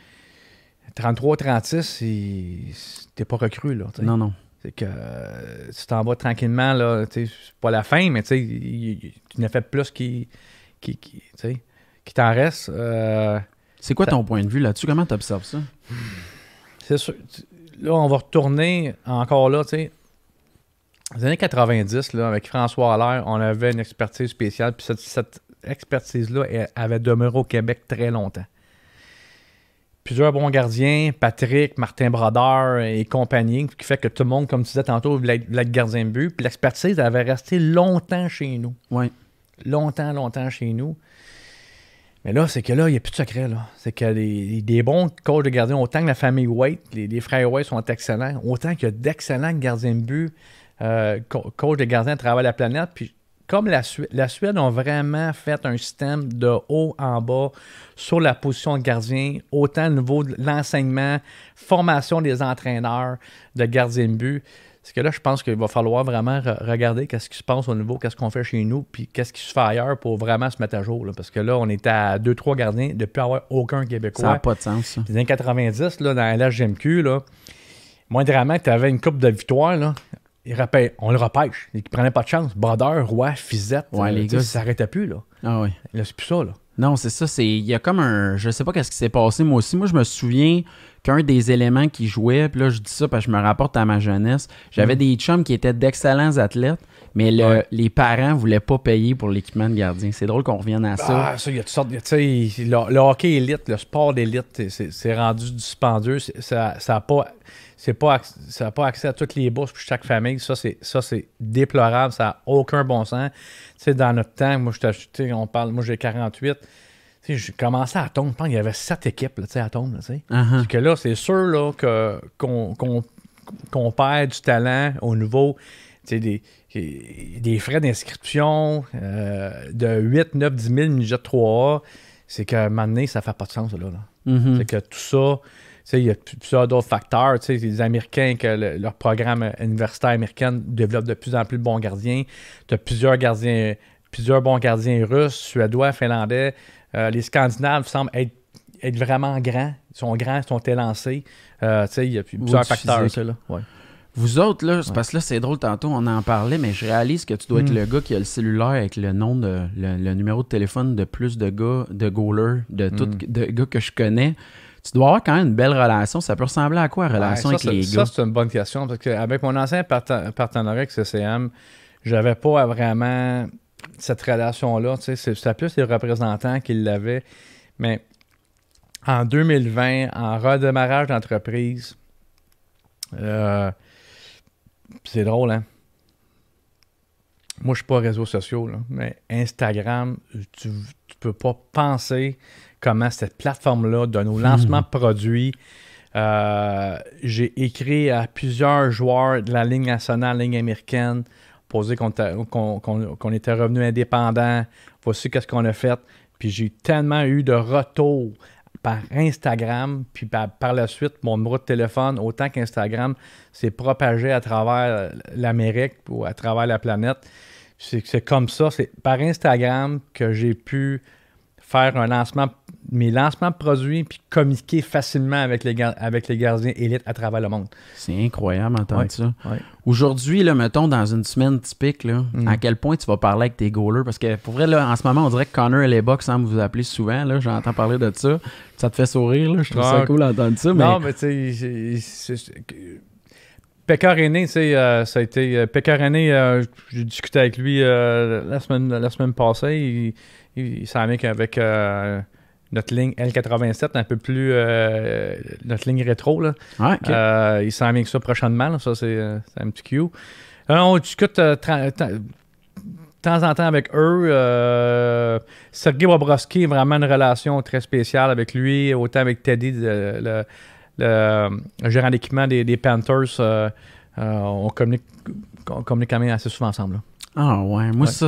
33-36, t'es pas recru, là. T'sais. Non. C'est que tu t'en vas tranquillement, là. C'est pas la fin, mais tu n'as fait plus qui t'en reste. C'est quoi ton point de vue là-dessus? Comment tu observes ça? C'est sûr. Là, on va retourner encore là, tu sais. Dans les années 90, là, avec François Allaire, on avait une expertise spéciale, puis cette expertise-là avait demeuré au Québec très longtemps. Plusieurs bons gardiens, Patrick, Martin Brodeur et compagnie, qui fait que tout le monde, comme tu disais tantôt, voulait être gardien de but. Puis l'expertise avait resté longtemps chez nous. Oui. Longtemps chez nous. Mais là, c'est que là, il n'y a plus de secret. Là. C'est que des bons coachs de gardiens, autant que la famille White, les frères White sont excellents, autant qu'il y a d'excellents gardiens de but, coachs de gardiens à travers la planète. Puis comme la Suède ont vraiment fait un système de haut en bas sur la position de gardien, autant au niveau de l'enseignement, formation des entraîneurs de gardiens de but. C'est que là, je pense qu'il va falloir vraiment regarder qu'est-ce qui se passe au niveau, qu'est-ce qu'on fait chez nous, puis qu'est-ce qui se fait ailleurs pour vraiment se mettre à jour. Là. Parce que là, on était à 2-3 gardiens de ne plus avoir aucun Québécois. Ça n'a pas de sens, ça. Les années 90, là, dans la LHGMQ, là, moindrement que tu avais une coupe de victoire, là, on le repêche. Il prenait pas de chance. Brodeur, Roy, Fizette, les gars, ça s'arrêtait plus. Là. Ah oui. Là, c'est plus ça. Là. Non, c'est ça. Il y a comme un... Je sais pas qu'est-ce qui s'est passé, moi aussi. Moi, je me souviens qu'un des éléments qui jouait, puis là, je dis ça parce que je me rapporte à ma jeunesse, j'avais des chums qui étaient d'excellents athlètes, mais les parents voulaient pas payer pour l'équipement de gardien. C'est drôle qu'on revienne à ça. Ah, ça, il y a toutes sortes... Tu sais, le hockey élite, le sport d'élite, c'est rendu dispendieux. Ça n'a pas accès à toutes les bourses pour chaque famille. Ça, c'est déplorable. Ça n'a aucun bon sens. Tu sais, dans notre temps, moi, j'ai 48. J'ai commencé à Tombe. Je pense qu'il y avait 7 équipes là, à Tombe. Parce que là, c'est sûr là, qu'on perd du talent au niveau des frais d'inscription de 8, 9, 10 000 budget 3A. C'est qu'à un moment donné, ça ne fait pas de sens. Là. C'est que tout ça... Il y a plusieurs d'autres facteurs. Les Américains, que leur programme universitaire américain développe de plus en plus de bons gardiens. Tu as plusieurs bons gardiens russes, suédois, finlandais. Les Scandinaves semblent être vraiment grands. Ils sont grands, ils sont élancés. Il y a plusieurs facteurs. Ça, là. Ouais. Vous autres, là, c'est parce que là, c'est drôle, tantôt, on en parlait, mais je réalise que tu dois être le gars qui a le cellulaire avec le nom le numéro de téléphone de plus de gars, de goalers, de gars que je connais. Tu dois avoir quand même une belle relation. Ça peut ressembler à quoi, la relation avec les gars? Ça, c'est une bonne question. Parce qu'avec mon ancien partenariat avec CCM, j'avais pas vraiment cette relation-là. C'était plus les représentants qui l'avaient. Mais en 2020, en redémarrage d'entreprise, c'est drôle, hein? Moi, je suis pas réseaux sociaux, là, mais Instagram, tu peux pas penser comment cette plateforme-là, de nos lancements de produits, j'ai écrit à plusieurs joueurs de la Ligue nationale, Ligue américaine, pour dire qu'on était revenu indépendant, voici qu'est-ce qu'on a fait. Puis j'ai tellement eu de retours par Instagram, puis par la suite, mon numéro de téléphone, autant qu'Instagram, s'est propagé à travers l'Amérique ou à travers la planète. C'est comme ça, c'est par Instagram que j'ai pu faire mes lancements de produits puis communiquer facilement avec les gardiens élites à travers le monde. C'est incroyable d'entendre ça. Ouais. Aujourd'hui, là, mettons, dans une semaine typique, là, à quel point tu vas parler avec tes goalers? Parce que pour vrai, là, en ce moment, on dirait que Connor et Lebock semblent vous appeler souvent. Là, j'entends parler de ça. Ça te fait sourire, là. Je trouve ça cool d'entendre ça. Non, mais tu sais... Pecorine, ça a été... Pecorine, j'ai discuté avec lui la semaine passée. Il s'en vient qu'avec notre ligne L87, un peu plus notre ligne rétro. Là. Ah, okay. Il s'en vient que ça prochainement. Là. Ça, c'est un petit cue. On discute de temps en temps avec eux. Sergei Bobrovsky a vraiment une relation très spéciale avec lui, autant avec Teddy, le gérant d'équipement des Panthers. On communique quand même assez souvent ensemble. Là. Ah ouais, moi ça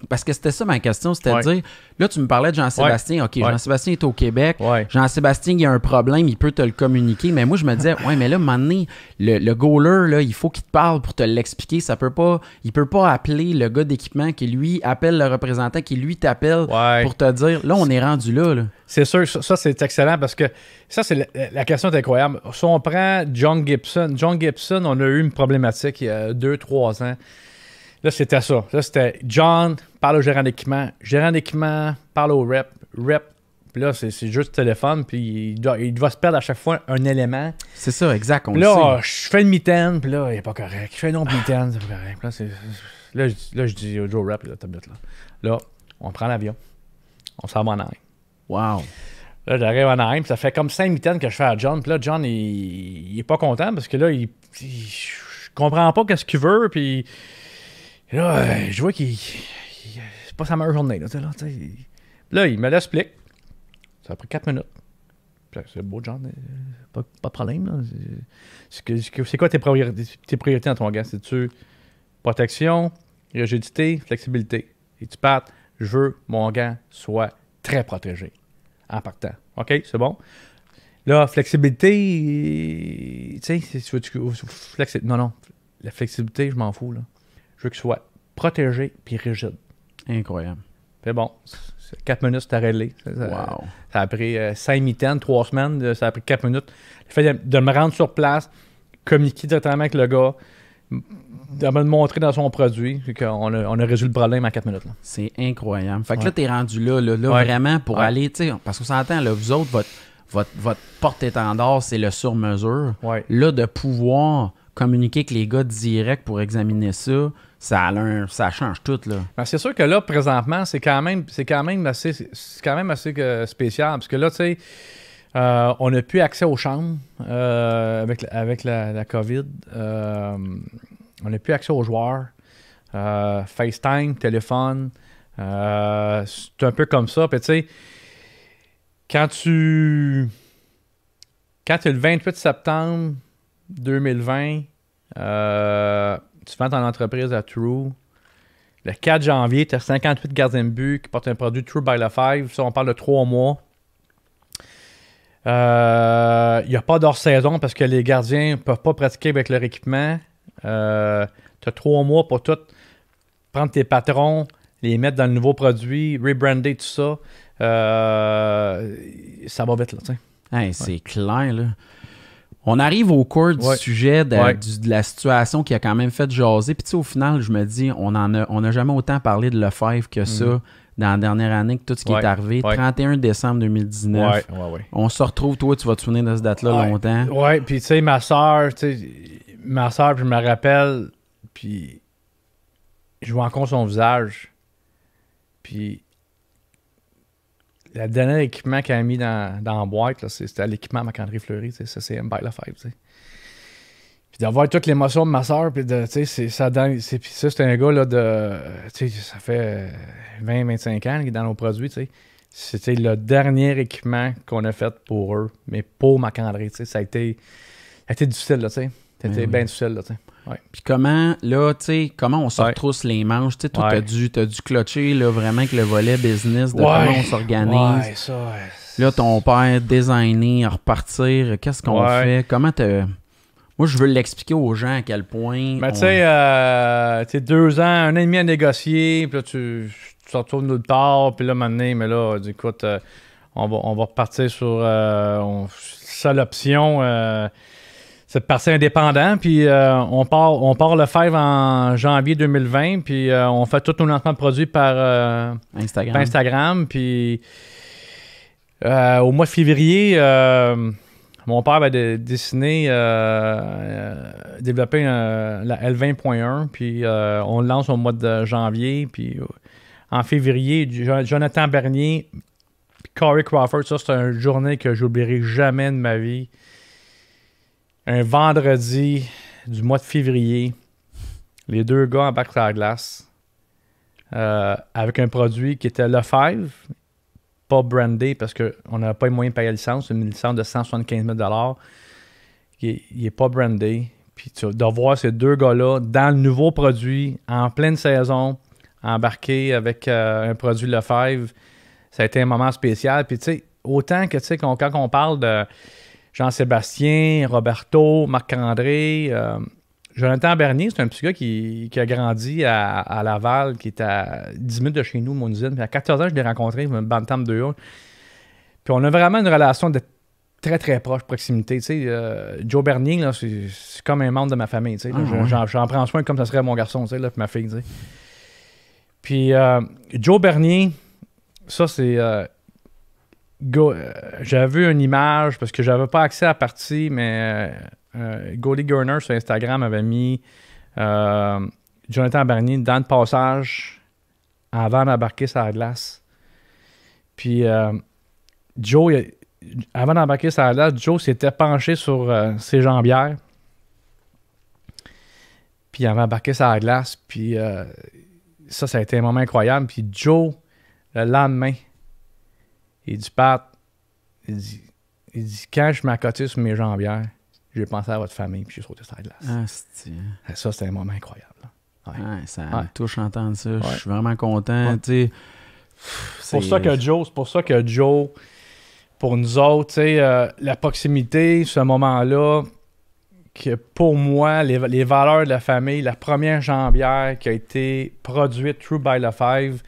parce que c'était ça ma question, c'était de dire, là tu me parlais de Jean-Sébastien, ok, Jean-Sébastien est au Québec, Jean-Sébastien il y a un problème, il peut te le communiquer, mais moi je me disais, ouais mais là, à un moment donné, le goaler, là, il faut qu'il te parle pour te l'expliquer, il peut pas appeler le gars d'équipement qui lui appelle le représentant, qui lui t'appelle pour te dire, là on est rendu là. C'est sûr, ça c'est excellent parce que ça c'est la question est incroyable. Si on prend John Gibson, on a eu une problématique il y a 2-3 ans. Là, c'était ça. Là, c'était John parle au gérant d'équipement parle au rep. Puis là, c'est juste téléphone, puis il doit se perdre à chaque fois un élément. C'est ça, exact. Là, je fais une mitaine, puis là, il n'est pas correct. Je fais une autre mitaine, c'est pas correct. Là, je dis au Joe Rep, là, on prend l'avion. On s'en va en Anaheim. Wow. Là, j'arrive en Anaheim, ça fait comme 5 mitaines que je fais à John. Puis là, John, il est pas content parce que là, je comprends pas qu'est-ce qu'il veut, puis... Là, je vois qu'il c'est pas sa meilleure journée. Là, il me l'explique. Ça a pris 4 minutes. C'est beau, John. Pas de problème. Là. C'est quoi tes priorités dans ton gars? C'est-tu protection, rigidité, flexibilité? Et tu partes, je veux mon gant soit très protégé en partant. OK, c'est bon? Là, flexibilité, tu sais, non, la flexibilité, je m'en fous, là. Je veux qu'il soit protégé puis rigide. Incroyable. C'est bon. 4 minutes, c'était réglé. Wow. Ça a pris 5 mitaines, 3 semaines. Ça a pris 4 minutes. Le fait de me rendre sur place, communiquer directement avec le gars, de me le montrer dans son produit, puis qu'on a résolu le problème en 4 minutes. Là. C'est incroyable. Fait que là, t'es rendu là vraiment pour aller, tu sais, parce qu'on s'entend, là, vous autres, votre porte-étendard, c'est le sur-mesure. Ouais. Là, de pouvoir communiquer avec les gars direct pour examiner ça, ça change tout, là. Ben, c'est sûr que là, présentement, c'est quand même assez spécial. Parce que là, tu sais, on n'a plus accès aux chambres avec la COVID. On n'a plus accès aux joueurs. FaceTime, téléphone. C'est un peu comme ça. Puis tu sais, quand tu es le 28 septembre 2020, tu vends ton entreprise à True. Le 4 janvier, tu as 58 gardiens de but qui portent un produit True by the Five. Ça, on parle de 3 mois. Il n'y a pas d'hors-saison parce que les gardiens ne peuvent pas pratiquer avec leur équipement. Tu as 3 mois pour tout prendre tes patrons, les mettre dans le nouveau produit, rebrander tout ça. Ça va vite, là, tu sais. Hey, c'est clair, là. On arrive au cours du sujet de la situation qui a quand même fait jaser. Puis tu sais, au final, je me dis, on n'a jamais autant parlé de Lefebvre que ça dans la dernière année, que tout ce qui est arrivé. 31 décembre 2019. On se retrouve, toi, tu vas te souvenir de cette date-là longtemps. Oui, puis tu sais, ma soeur, puis je me rappelle, puis je vois encore son visage. Puis le dernier équipement qu'elle a mis dans la boîte, là, c'était l'équipement Marc-André Fleury, ça c'est by Lefebvre, tu sais. Puis d'avoir toute l'émotion de ma soeur, puis c'est un gars là de, tu sais, ça fait 20-25 ans qu'il est dans nos produits, tu sais. C'était le dernier équipement qu'on a fait pour eux, mais pour Marc-André, tu sais, ça a été difficile, là, tu sais. C'était bien difficile, là, tu sais. Ouais. Puis comment on se retrousse les manches? Tu sais, toi, t'as dû clutcher là, vraiment avec le volet business de comment on s'organise. Ouais, ça, là, ton père designer, à repartir, qu'est-ce qu'on fait? Comment Moi, je veux l'expliquer aux gens à quel point... Mais tu sais, 2 ans, 1 an et demi à négocier, puis là, tu te retournes de l'autre part, puis là, maintenant, mais là, écoute, on va repartir sur ça, l'option... c'est de partir indépendant, puis on part Lefebvre en janvier 2020, puis on fait tous nos lancements de produits par Instagram, puis au mois de février, mon père va développer la L20.1, puis on le lance au mois de janvier, puis en février, Jonathan Bernier, puis Corey Crawford, ça c'est une journée que j'oublierai jamais de ma vie. Un vendredi du mois de février, les 2 gars embarquent sur la glace avec un produit qui était Lefebvre, pas brandé parce qu'on n'avait pas les moyens de payer la licence. C'est une licence de 175 000 $. Il n'est pas brandé. Puis de voir ces deux gars-là dans le nouveau produit, en pleine saison, embarqués avec un produit Lefebvre, ça a été un moment spécial. Puis tu sais, autant que tu sais, quand on parle de Jean-Sébastien, Roberto, Marc-André, Jonathan Bernier, c'est un petit gars qui a grandi à Laval, qui est à 10 minutes de chez nous, mon usine. Puis à 14 ans, je l'ai rencontré, il me bantam 2A. Puis on a vraiment une relation de très, très proche, proximité. Tu sais, Joe Bernier, là, c'est comme un membre de ma famille. Tu sais, j'en prends soin comme ça serait mon garçon, tu sais, là, puis ma fille. Tu sais. Puis Joe Bernier, ça, c'est... j'avais vu une image, parce que j'avais pas accès à la partie, mais Goalie Gurner sur Instagram avait mis Jonathan Bernier dans le passage avant d'embarquer sur la glace. Puis Joe... Avant d'embarquer sur la glace, Joe s'était penché sur ses jambières. Puis il avait embarqué sur la glace. Puis ça a été un moment incroyable. Puis Joe, le lendemain, il dit, Pat, il dit quand je m'accotais sur mes jambières, j'ai pensé à votre famille, puis j'ai sauté sur la glace. Ça, c'était un moment incroyable. Là. Ouais. Ça me touche d'entendre ça. Je suis vraiment content. C'est pour ça que Joe... Pour nous autres, la proximité, ce moment-là, que pour moi, les valeurs de la famille, la première jambière qui a été produite True by Lefebvre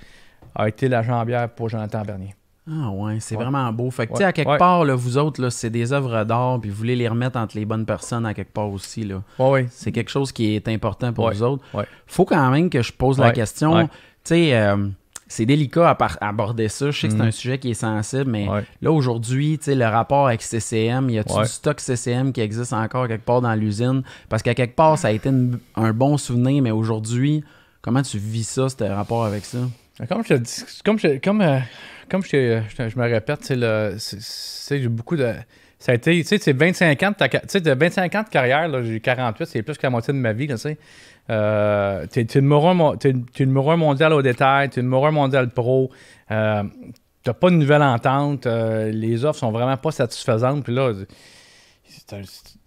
a été la jambière pour Jonathan Bernier. Ah ouais, c'est vraiment beau. Fait que, tu sais, à quelque part, là, vous autres, là, c'est des œuvres d'art, puis vous voulez les remettre entre les bonnes personnes à quelque part aussi, là. C'est quelque chose qui est important pour vous autres. Faut quand même que je pose la question, tu sais... c'est délicat à aborder ça. Je sais que c'est un sujet qui est sensible, mais là, aujourd'hui, le rapport avec CCM, y a-t-il du stock CCM qui existe encore quelque part dans l'usine? Parce qu'à quelque part, ça a été un bon souvenir, mais aujourd'hui, comment tu vis ça, ce rapport avec ça? Comme je te dis, je me répète, j'ai beaucoup de... Ça a été, tu sais, 25 ans de 25 ans de carrière, là, j'ai 48, c'est plus que la moitié de ma vie, là, tu sais. T'es le numéro 1 mondial au détail, t'es le numéro 1 mondial pro, t'as pas de nouvelle entente, les offres sont vraiment pas satisfaisantes, puis là,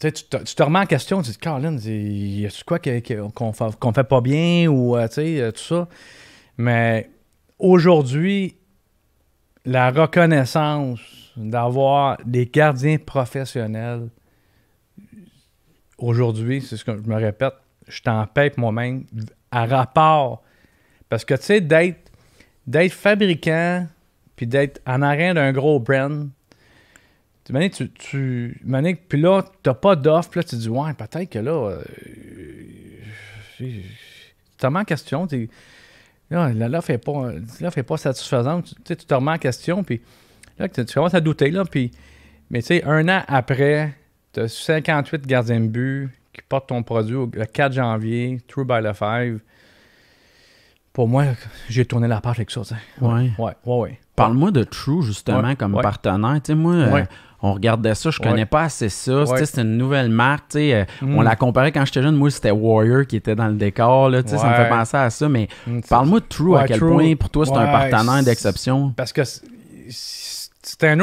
tu te remets en question, tu te dis, Colin, y a-tu quoi qu'on fait pas bien, ou tu sais, tout ça. Mais aujourd'hui, la reconnaissance d'avoir des gardiens professionnels, aujourd'hui, c'est ce que je me répète, je t'en paie moi-même à rapport. Parce que, tu sais, d'être fabricant puis d'être en arrière d'un gros brand, puis là, t'as pas d'offre, puis là, tu dis, ouais, peut-être que là, tu te remets en question, l'offre n'est pas satisfaisante, tu te remets en question, puis là, tu commences à douter, là, puis, mais tu sais, un an après, tu as 58 gardiens de but qui portent ton produit le 4 janvier, True by Lefebvre. Pour moi, j'ai tourné la page avec ça. Ouais. Parle-moi de True, justement, comme partenaire. Tu sais, moi, on regardait ça, je connais pas assez ça. C'est une nouvelle marque. On la comparait quand j'étais jeune. Moi, c'était Warrior qui était dans le décor. Là, ça me fait penser à ça. Mais parle-moi de True, à quel point, pour toi, c'est un partenaire d'exception. Parce que c'était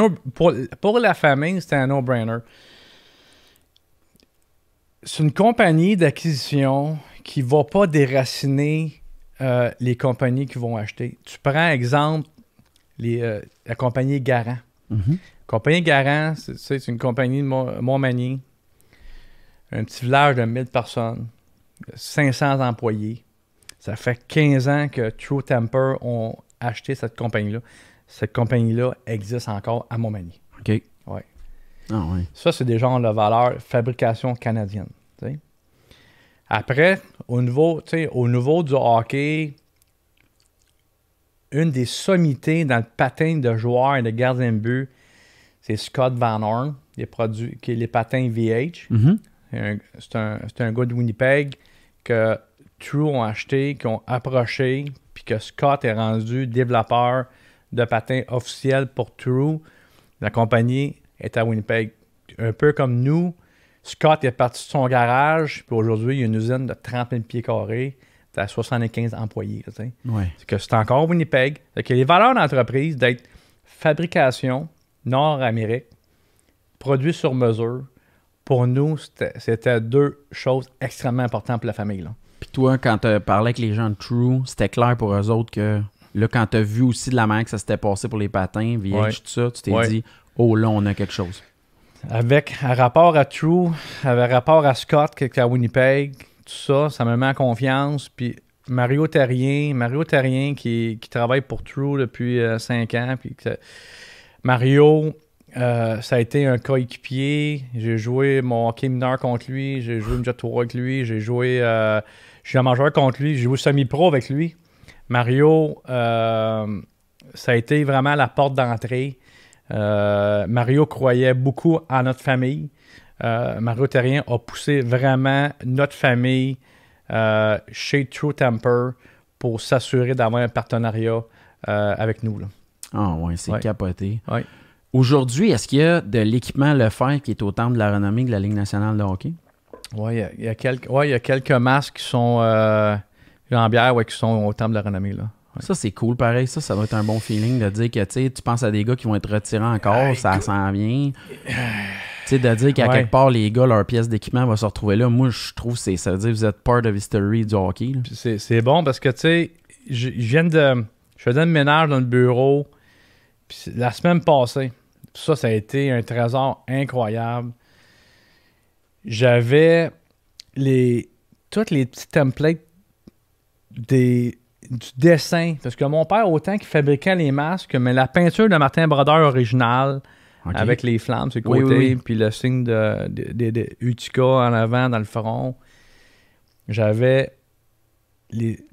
pour la famille, c'était un no-brainer. C'est une compagnie d'acquisition qui ne va pas déraciner les compagnies qui vont acheter. Tu prends, exemple, la compagnie Garant. La compagnie Garant, c'est une compagnie de Montmagny, un petit village de 1000 personnes, 500 employés. Ça fait 15 ans que True Temper ont acheté cette compagnie-là. Cette compagnie-là existe encore à Montmagny. OK. Ouais. Ah oui. Ça, c'est des genres de valeur fabrication canadienne. T'sais. Après, au niveau du hockey, une des sommités dans le patin de joueur et de gardien de but, c'est Scott Van Horn, qui est les patins VH. C'est un gars de Winnipeg que True ont acheté, qui ont approché, puis que Scott est rendu développeur de patins officiels pour True. La compagnie est à Winnipeg. Un peu comme nous, Scott est parti de son garage, puis aujourd'hui, il y a une usine de 30 000 pieds carrés, à 75 employés. C'est que c'est encore Winnipeg. C'est que les valeurs d'entreprise d'être fabrication, Nord-Amérique, produit sur mesure, pour nous, c'était deux choses extrêmement importantes pour la famille. Là. Puis toi, quand tu parlais avec les gens de True, c'était clair pour eux autres que là, quand tu as vu aussi de la manière que ça s'était passé pour les patins, VH, tout ça, tu t'es dit, oh là, on a quelque chose. Avec un rapport à True, avec un rapport à Scott, qui est à Winnipeg, tout ça, ça me met en confiance. Puis Mario Terrien qui travaille pour True depuis 5 ans. Puis Mario, ça a été un coéquipier. J'ai joué mon hockey mineur contre lui. J'ai joué une Jet Tour avec lui. J'ai joué majeur contre lui. J'ai joué semi-pro avec lui. Mario, ça a été vraiment la porte d'entrée. Mario croyait beaucoup en notre famille. Mario Terrien a poussé vraiment notre famille chez True Temper pour s'assurer d'avoir un partenariat avec nous. Ah ouais, c'est capoté. Ouais. Aujourd'hui, est-ce qu'il y a de l'équipement Lefebvre qui est au temple de la renommée de la Ligue nationale de hockey? Oui, il y a quelques masques qui sont Jean-Bière, qui sont au temple de la renommée. Là. Ouais. Ça, c'est cool. Pareil, ça doit être un bon feeling de dire que tu penses à des gars qui vont être retirés encore, ça s'en vient. De dire qu'à quelque part, les gars, leur pièce d'équipement va se retrouver là. Moi, je trouve que ça veut dire que vous êtes part of history du hockey. C'est bon parce que, tu sais, je faisais le ménage dans le bureau. Puis la semaine passée, ça a été un trésor incroyable. J'avais tous les petits templates du dessin. Parce que mon père, autant qu'il fabriquait les masques, mais la peinture de Martin Brodeur originale, avec les flammes sur le côté, puis le signe de Utica en avant dans le front. J'avais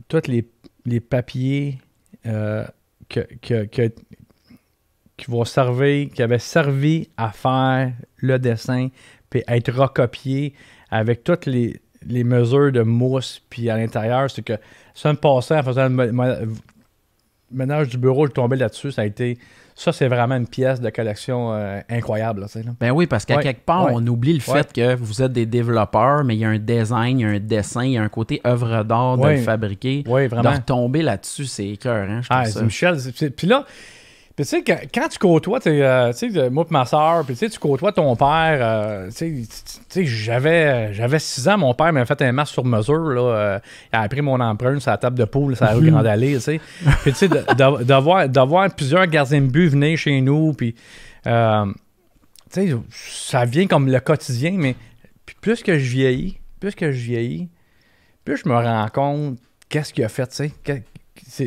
tous les papiers qui avaient servi à faire le dessin, puis à être recopiés avec toutes les mesures de mousse, puis à l'intérieur, c'est que ça me passait en faisant le ménage du bureau, je tombais là-dessus, ça, c'est vraiment une pièce de collection incroyable. Là, ben oui, parce qu'à quelque part, on oublie le fait que vous êtes des développeurs, mais il y a un design, il y a un dessin, il y a un côté œuvre d'art de le fabriquer. Oui, vraiment. De retomber là-dessus, c'est écœurant, je trouve ça. Michel, puis là, tu sais, quand tu côtoies, moi et ma soeur, puis tu côtoies ton père, tu sais, j'avais 6 ans, mon père m'a fait un masque sur mesure, là, il a pris mon empreinte sur la table de poule, sur la rue Grande Allée, tu sais. Puis tu sais, de voir plusieurs gardiens de but venir chez nous, puis, tu sais, ça vient comme le quotidien, mais plus que je vieillis, plus je me rends compte qu'est-ce qu'il a fait, tu sais.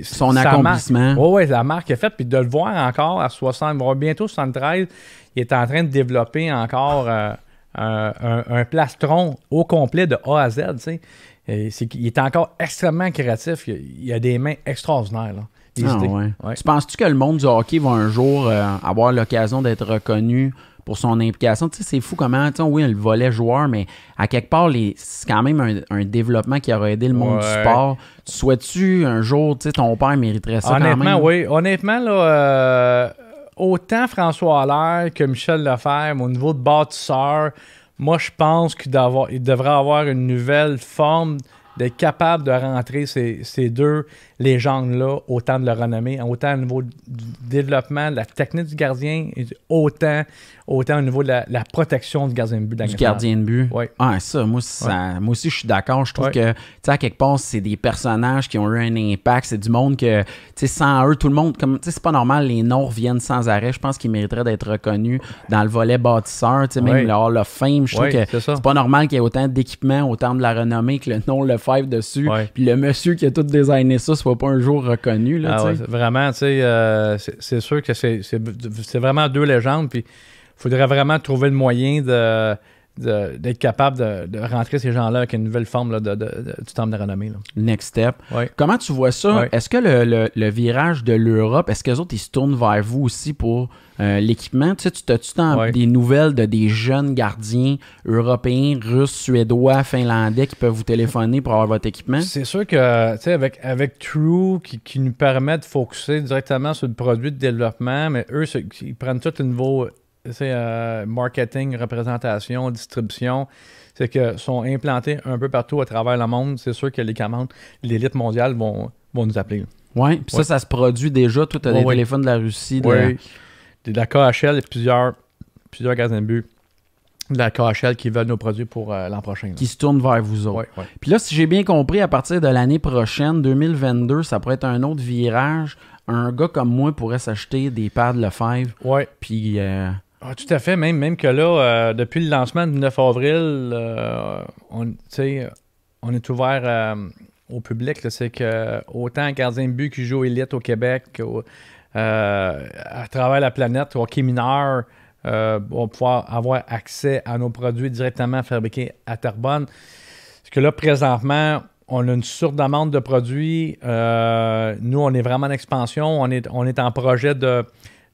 Son accomplissement. Oui, la marque qu'il a faite, puis de le voir encore à 60, bientôt 73, il est en train de développer encore un plastron au complet de A à Z, tu sais. Il est encore extrêmement créatif. Il a des mains extraordinaires, là. Ouais. Tu penses-tu que le monde du hockey va un jour avoir l'occasion d'être reconnu pour son implication? Tu sais, c'est fou comment, oui, le volet joueur, mais à quelque part, c'est quand même un développement qui aurait aidé le monde du sport. Tu souhaites-tu un jour, tu sais, ton père mériterait ça quand même? Oui. Honnêtement, là, autant François Allaire que Michel Lefebvre, au niveau de bâtisseur, moi, je pense qu'il devrait avoir une nouvelle forme d'être capable de rentrer ces deux légendes-là, autant de leur renommée, autant au niveau du développement, de la technique du gardien, et autant au niveau de la protection du gardien de but. Du gardien de but? Oui. Ah, moi aussi, je suis d'accord. Je trouve que, tu sais, à quelque part, c'est des personnages qui ont eu un impact. C'est du monde que, tu sais, sans eux, tout le monde, comme, tu sais, c'est pas normal, les noms reviennent sans arrêt. Je pense qu'ils mériteraient d'être reconnus dans le volet bâtisseur, tu sais, même le Hall of Fame. Je trouve que c'est pas normal qu'il y ait autant d'équipements, autant de la renommée que le nom Lefebvre dessus. Puis le monsieur qui a tout designé ça soit pas un jour reconnu. Là, vraiment, tu sais, c'est sûr que c'est vraiment deux légendes. Puis il faudrait vraiment trouver le moyen d'être capable de rentrer ces gens-là avec une nouvelle forme là, du temple de renommée. Là. Next step. Ouais. Comment tu vois ça? Ouais. Est-ce que le virage de l'Europe, est-ce qu'eux autres, ils se tournent vers vous aussi pour l'équipement? Tu sais, tu as-tu des nouvelles de des jeunes gardiens européens, russes, suédois, finlandais qui peuvent vous téléphoner pour avoir votre équipement? C'est sûr que, tu sais, avec True, qui nous permet de focusser directement sur le produit de développement, mais eux, ils prennent tout le niveau... marketing, représentation, distribution, c'est que sont implantés un peu partout à travers le monde. C'est sûr que les commandes, l'élite mondiale vont nous appeler. Oui, puis ça se produit déjà. Toi, tu as des téléphones de la Russie. Oui, de la KHL et plusieurs gardiens de but de la KHL qui veulent nos produits pour l'an prochain. Là. Qui se tournent vers vous autres. Ouais. Puis là, si j'ai bien compris, à partir de l'année prochaine, 2022, ça pourrait être un autre virage. Un gars comme moi pourrait s'acheter des pads Lefebvre. Oui. Puis... tout à fait. Même que là, depuis le lancement du 9 avril, on est ouvert au public. C'est que autant gardien de but qui joue élite au Québec, à travers la planète, au hockey mineur, vont pouvoir avoir accès à nos produits directement fabriqués à Terrebonne. Parce que là, présentement, on a une surdemande de produits. Nous, on est vraiment en expansion. On est en projet de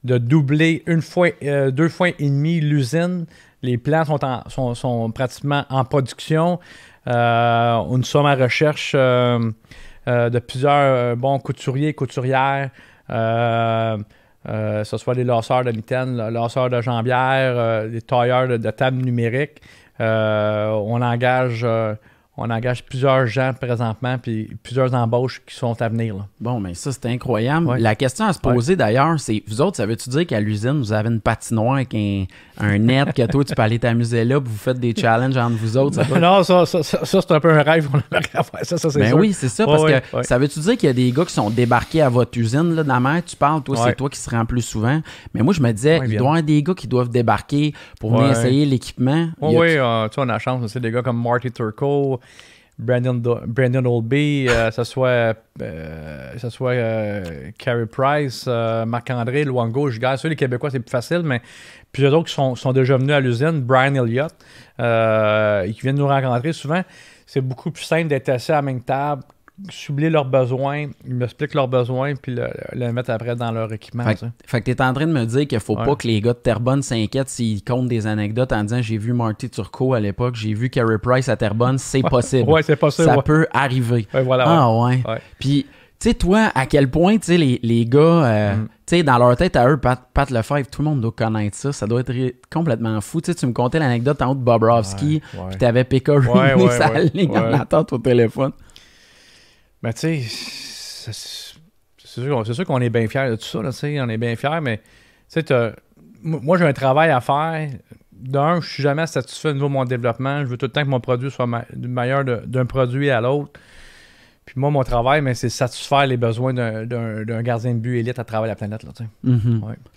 doubler 2 fois et demi l'usine. Les plants sont pratiquement en production. Nous sommes en recherche de plusieurs bons couturiers et couturières. Que ce soit des lanceurs de mitaines, lanceurs de jambières, des tailleurs de tables numériques. On engage plusieurs gens présentement, puis plusieurs embauches qui sont à venir. Là. Bon, mais ça, c'est incroyable. Ouais. La question à se poser, d'ailleurs, c'est, vous autres, ça veut-tu dire qu'à l'usine, vous avez une patinoire avec un net, que toi, tu peux aller t'amuser là, puis vous faites des challenges entre vous autres? Ça Non, ça c'est un peu un rêve qu'on aimerait faire. Ça, c'est ben sûr. oui, c'est ça, parce que ça veut-tu dire qu'il y a des gars qui sont débarqués à votre usine, là, de la mer, tu parles, toi, c'est toi qui se rends plus souvent. Mais moi, je me disais, il doit y avoir des gars qui doivent débarquer pour venir essayer l'équipement. Oui, tu sais, on a la chance aussi, des gars comme Marty Turco, Brandon Oldby, ça soit Carey Price, Marc-André, Luongo, je garde. Ceux les Québécois, c'est plus facile, mais plusieurs autres qui sont déjà venus à l'usine. Brian Elliott, qui viennent nous rencontrer souvent. C'est beaucoup plus simple d'être assis à la même table, cibler leurs besoins, ils m'expliquent leurs besoins, puis le mettre après dans leur équipement. Fait que tu es en train de me dire qu'il faut pas que les gars de Terrebonne s'inquiètent s'ils comptent des anecdotes en disant j'ai vu Marty Turco à l'époque, j'ai vu Carey Price à Terrebonne, c'est possible. Oui, c'est possible. Ça peut arriver. Ouais, voilà, ah ouais. Puis, tu sais, toi, à quel point, tu sais, les gars, tu sais, dans leur tête à eux, Pat Lefebvre, tout le monde doit connaître ça. Ça doit être complètement fou. Tu sais, tu me contais l'anecdote en haut de Bobrovski, puis t'avais Pekka Rinne sur la ligne en attente au téléphone. Ben, tu sais, c'est sûr qu'on est bien fiers de tout ça, là, tu sais, on est bien fiers, mais, tu sais, moi, j'ai un travail à faire. D'un, je suis jamais satisfait au niveau de mon développement. Je veux tout le temps que mon produit soit meilleur d'un produit à l'autre. Puis moi, mon travail, mais c'est satisfaire les besoins d'un gardien de but élite à travers la planète, là, tu sais.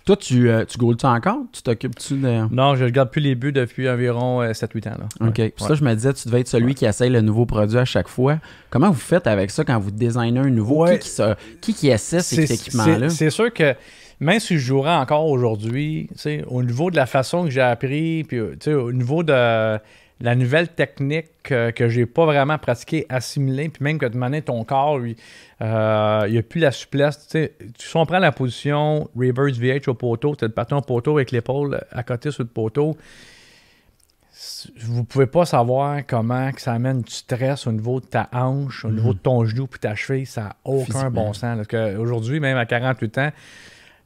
Toi, tu goals-tu encore? Tu t'occupes-tu de... Non, je ne garde plus les buts depuis environ 7-8 ans, là. OK. Pour ça, je me disais, tu devais être celui qui essaye le nouveau produit à chaque fois. Comment vous faites avec ça quand vous designez un nouveau? Qui essaie cet équipement-là? C'est sûr que même si je jouerais encore aujourd'hui, tu sais, au niveau de la façon que j'ai appris, puis tu sais, au niveau de la nouvelle technique que j'ai pas vraiment pratiquée, assimilée, puis même que de manière ton corps, lui, il n'y a plus la souplesse. Tu sais, si on prend la position reverse VH au poteau, tu as le bâton au poteau avec l'épaule à côté sur le poteau, vous pouvez pas savoir comment que ça amène du stress au niveau de ta hanche, au niveau de ton genou puis ta cheville, ça n'a aucun bon sens. Parce qu'aujourd'hui, même à 48 ans,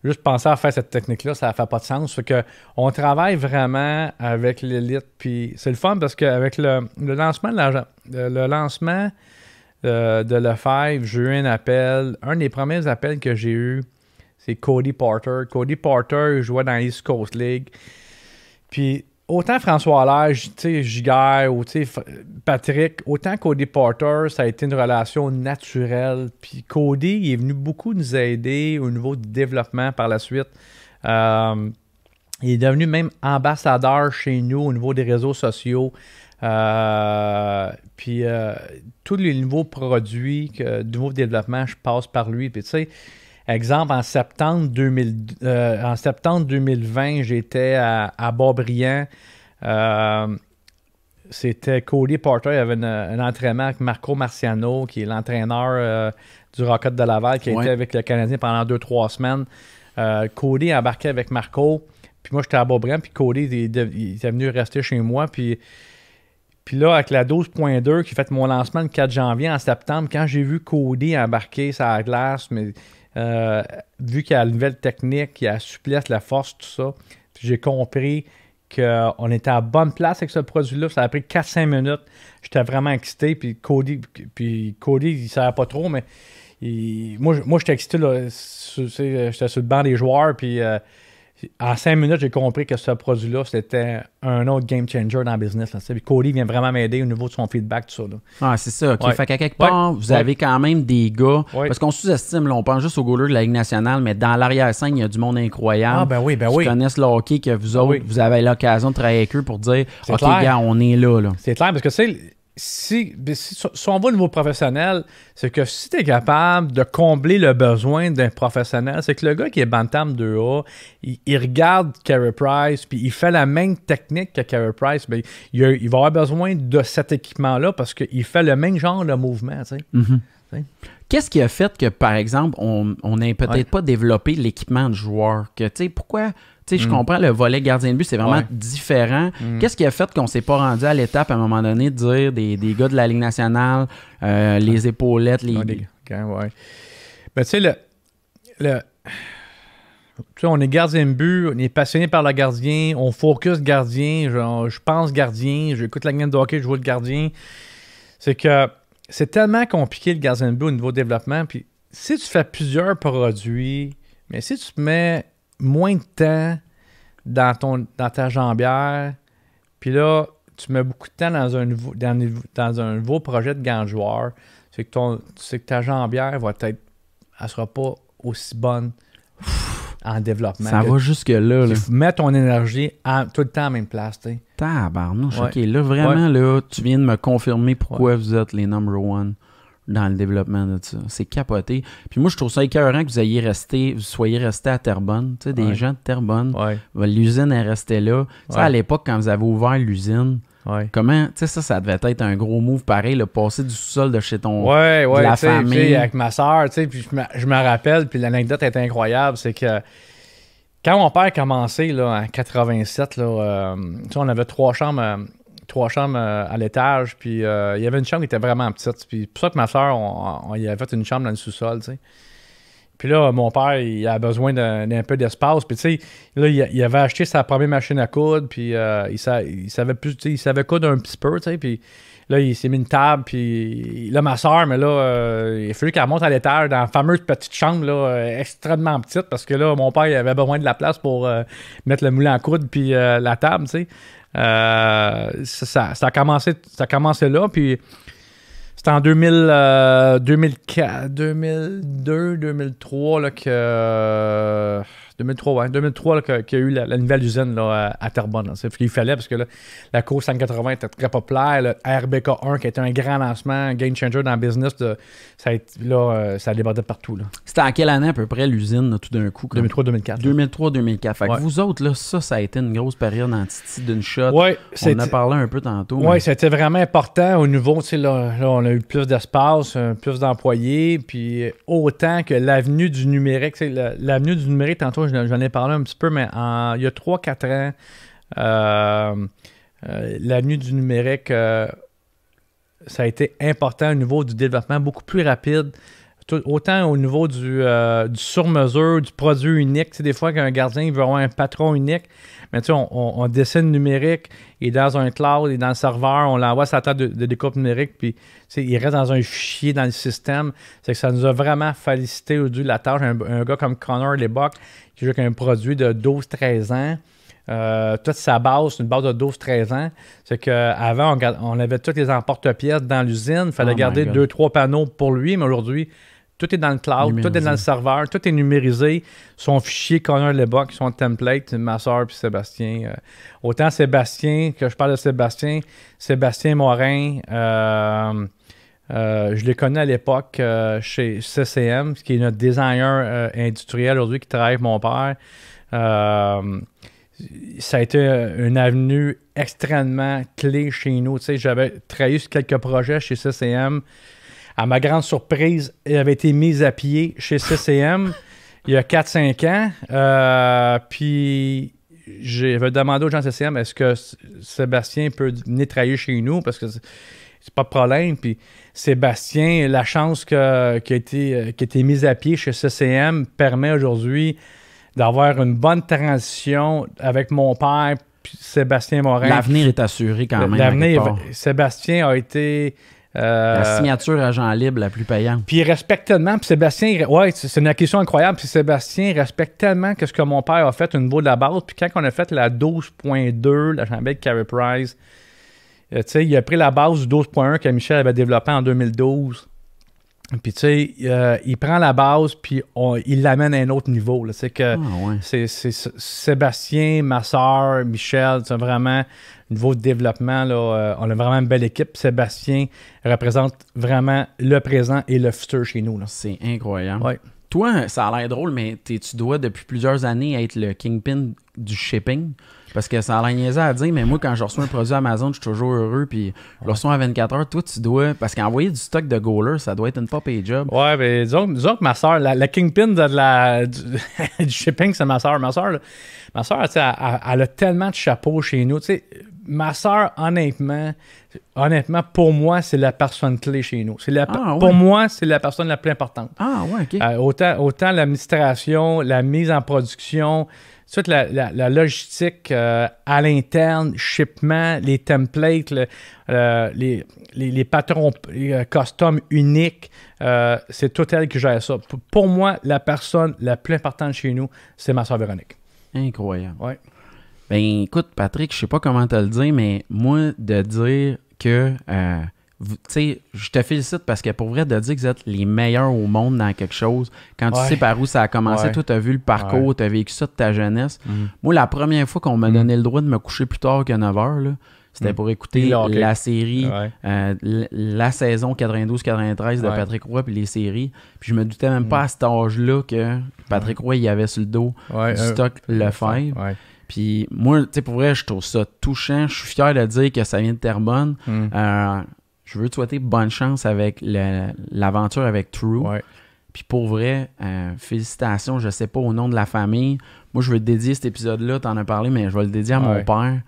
juste penser à faire cette technique-là, ça ne fait pas de sens. Fait que on travaille vraiment avec l'élite. Puis c'est le fun parce qu'avec le lancement de Lefebvre, j'ai eu un appel. Un des premiers appels que j'ai eu, c'est Cody Porter. Cody Porter jouait dans l'East Coast League. Puis autant François Allaire, Giguère ou Patrick, autant Cody Porter, ça a été une relation naturelle. Puis Cody, il est venu beaucoup nous aider au niveau du développement par la suite. Il est devenu même ambassadeur chez nous au niveau des réseaux sociaux. Puis tous les nouveaux produits, nouveaux développements, je passe par lui. Puis tu sais, exemple, en septembre 2020, j'étais à Boisbriand. C'était Cody Porter. Il y avait un entraînement avec Marco Marciano, qui est l'entraîneur du Rocket de Laval, qui a été avec le Canadien pendant 2-3 semaines. Cody embarquait avec Marco. Puis moi, j'étais à Boisbriand. Puis Cody, il était venu rester chez moi. Puis là, avec la 12.2, qui a fait mon lancement le 4 janvier en septembre, quand j'ai vu Cody embarquer sur la glace, mais vu qu'il y a la nouvelle technique, qu'il y a la souplesse, la force, tout ça, j'ai compris qu'on était à la bonne place avec ce produit-là. Ça a pris 4-5 minutes. J'étais vraiment excité. Puis Cody, il ne savait pas trop, mais moi j'étais excité. Là, j'étais sur le banc des joueurs. Puis En 5 minutes, j'ai compris que ce produit-là, c'était un autre game changer dans le business. Là, puis Cody vient vraiment m'aider au niveau de son feedback, tout ça. Là. Ah, c'est ça. OK. Fait qu'à quelque part, vous avez quand même des gars. Parce qu'on sous-estime, là, on pense juste aux goalers de la Ligue nationale, mais dans l'arrière-scène, il y a du monde incroyable. Ah, ben oui. Qui connaissent le hockey, que vous autres, vous avez l'occasion de travailler avec eux pour dire OK, clair. Gars, on est là. C'est clair, parce que si on va au niveau professionnel, c'est que si tu es capable de combler le besoin d'un professionnel, c'est que le gars qui est Bantam 2A, il regarde Carey Price, puis il fait la même technique que Carey Price, bien, il va avoir besoin de cet équipement-là parce qu'il fait le même genre de mouvement. Tu sais. Mm-hmm. Qu'est-ce qui a fait que, par exemple, on n'ait peut-être pas développé l'équipement de joueur? Que, tu sais, pourquoi... Tu sais, je comprends, le volet gardien de but, c'est vraiment différent. Qu'est-ce qui a fait qu'on ne s'est pas rendu à l'étape, à un moment donné, de dire des gars de la Ligue nationale, les épaulettes, les... Ben, tu sais, on est gardien de but, on est passionné par le gardien, on focus gardien, je pense gardien, j'écoute la game de hockey, je vois le gardien. C'est que c'est tellement compliqué le gardien de but au niveau développement. Puis si tu fais plusieurs produits, mais si tu mets moins de temps dans ta jambière, puis là, tu mets beaucoup de temps dans un nouveau projet de gant de joueur, c'est que ta jambière elle sera pas aussi bonne en développement. Ça va jusque-là. Là. Mets ton énergie tout le temps à la même place. T'sais. Tabarnouche, OK. Là, vraiment, là, tu viens de me confirmer pourquoi vous êtes les number one dans le développement de ça. C'est capoté. Puis moi, je trouve ça écœurant que vous soyez resté à Terrebonne. Tu sais, des gens de Terrebonne. L'usine est restée là. Tu sais, à l'époque, quand vous avez ouvert l'usine, comment, tu sais, ça devait être un gros move pareil, le passer du sous-sol de chez de la famille. Avec ma soeur, tu sais, puis je me rappelle, puis l'anecdote est incroyable, c'est que quand mon père a commencé là, en 87, là, on avait 3 chambres à l'étage, puis il y avait une chambre qui était vraiment petite. Puis pour ça que ma soeur, on y avait fait une chambre dans le sous-sol, tu sais. Puis là, mon père, il a besoin d'un peu d'espace. Puis tu sais, là, il avait acheté sa première machine à coudre, puis il savait coudre un petit peu, tu sais. Puis là, il s'est mis une table, puis là, ma soeur, mais là, il a fallu qu'elle monte à l'étage dans la fameuse petite chambre, là, extrêmement petite, parce que là, mon père, il avait besoin de la place pour mettre le moulin à coudre, puis la table, tu sais. Ça a commencé là, puis c'était en 2004, 2002, 2003 là, que 2003 là, qu'il y a eu la nouvelle usine là, à Terrebonne. C'est ce qu'il fallait parce que là, la course 180 était très populaire. Le RBK1 qui était un grand lancement, un game changer dans le business, ça débordait partout. Là. C'était en quelle année à peu près l'usine, là, tout d'un coup? 2003-2004. 2003-2004. Fait que vous autres, là, ça a été une grosse période en titi d'une shot. Ouais, on en a parlé un peu tantôt. Oui, c'était vraiment important au niveau, tu sais, là, on a eu plus d'espace, plus d'employés, puis autant que l'avenue du numérique. L'avenue du numérique, tantôt, j'en ai parlé un petit peu, mais il y a 3-4 ans, l'avenue du numérique, ça a été important au niveau du développement, beaucoup plus rapide. Autant au niveau du sur-mesure, du produit unique. Tu sais, des fois qu'un gardien veut avoir un patron unique, mais tu sais, on dessine numérique, il est dans un cloud, il est dans le serveur, on l'envoie sur la table de découpe numérique, puis tu sais, il reste dans un fichier dans le système. C'est que ça nous a vraiment facilité au-dessus de la tâche. Un gars comme Connor Lebock, qui joue avec un produit de 12-13 ans, toute sa base, c'est une base de 12-13 ans. C'est qu'avant, on avait tous les emporte-pièces dans l'usine. Il fallait garder 2-3 panneaux pour lui, mais aujourd'hui, tout est dans le cloud, numérisé. Tout est dans le serveur, tout est numérisé. Son fichier Connor Lebock, son template, ma soeur puis Sébastien. Autant Sébastien, que je parle de Sébastien Morin, je l'ai connu à l'époque chez CCM, qui est notre designer industriel aujourd'hui qui travaille avec mon père. Ça a été une avenue extrêmement clé chez nous. Tu sais, j'avais travaillé sur quelques projets chez CCM. À ma grande surprise, il avait été mis à pied chez CCM il y a 4-5 ans. Puis j'avais demandé aux gens de CCM, est-ce que Sébastien peut venir travailler chez nous? Parce que c'est pas de problème. Puis Sébastien, la chance qui a été mise à pied chez CCM permet aujourd'hui d'avoir une bonne transition avec mon père puis Sébastien Morin. L'avenir est assuré quand même. Sébastien a été La signature agent libre la plus payante. Puis il respecte tellement. Puis Sébastien, ouais, c'est une acquisition incroyable. Puis Sébastien respecte tellement que ce que mon père a fait au niveau de la base. Puis quand on a fait la 12.2, la Chambec Carey Price, tu sais, il a pris la base du 12.1 que Michel avait développé en 2012. Puis tu sais, il prend la base puis il l'amène à un autre niveau. C'est que c'est Sébastien, ma soeur, Michel, c'est vraiment niveau de développement. Là, on a vraiment une belle équipe. Sébastien représente vraiment le présent et le futur chez nous. C'est incroyable. Ouais. Toi, ça a l'air drôle, mais tu dois depuis plusieurs années être le kingpin du shipping. Parce que ça a l'air niaiseux à dire, mais moi, quand je reçois un produit Amazon, je suis toujours heureux. Puis je le reçois à 24 heures. Toi, tu dois. Parce qu'envoyer du stock de goaler, ça doit être une pas-pay job. Ouais, mais disons que ma soeur, la kingpin du shipping, c'est ma soeur. Ma soeur, elle a tellement de chapeaux chez nous. Tu sais, ma soeur, honnêtement, pour moi, c'est la personne clé chez nous. Pour moi, c'est la personne la plus importante. Ah, ouais, OK. Autant l'administration, la mise en production, toute la logistique à l'interne, shipment, les templates, les patrons custom uniques, c'est tout elle qui gère ça. Pour moi, la personne la plus importante chez nous, c'est ma soeur Véronique. Incroyable. Ouais. Ben écoute, Patrick, je sais pas comment te le dire, mais moi, de dire que tu sais, je te félicite parce que pour vrai, de dire que vous êtes les meilleurs au monde dans quelque chose, quand tu sais par où ça a commencé, toi, tu as vu le parcours, tu as vécu ça de ta jeunesse. Moi, la première fois qu'on m'a donné le droit de me coucher plus tard que 9 heures, là, c'était pour écouter la série, la saison 92-93 de Patrick Roy puis les séries. Puis je me doutais même pas à cet âge-là que Patrick Roy, il avait sur le dos du stock Lefebvre. Puis moi, tu sais, pour vrai, je trouve ça touchant. Je suis fier de dire que ça vient de Terrebonne. Je veux te souhaiter bonne chance avec l'aventure avec True. Puis pour vrai, félicitations, je sais pas, au nom de la famille. Moi, je veux te dédier cet épisode-là, t'en as parlé, mais je vais le dédier à mon père.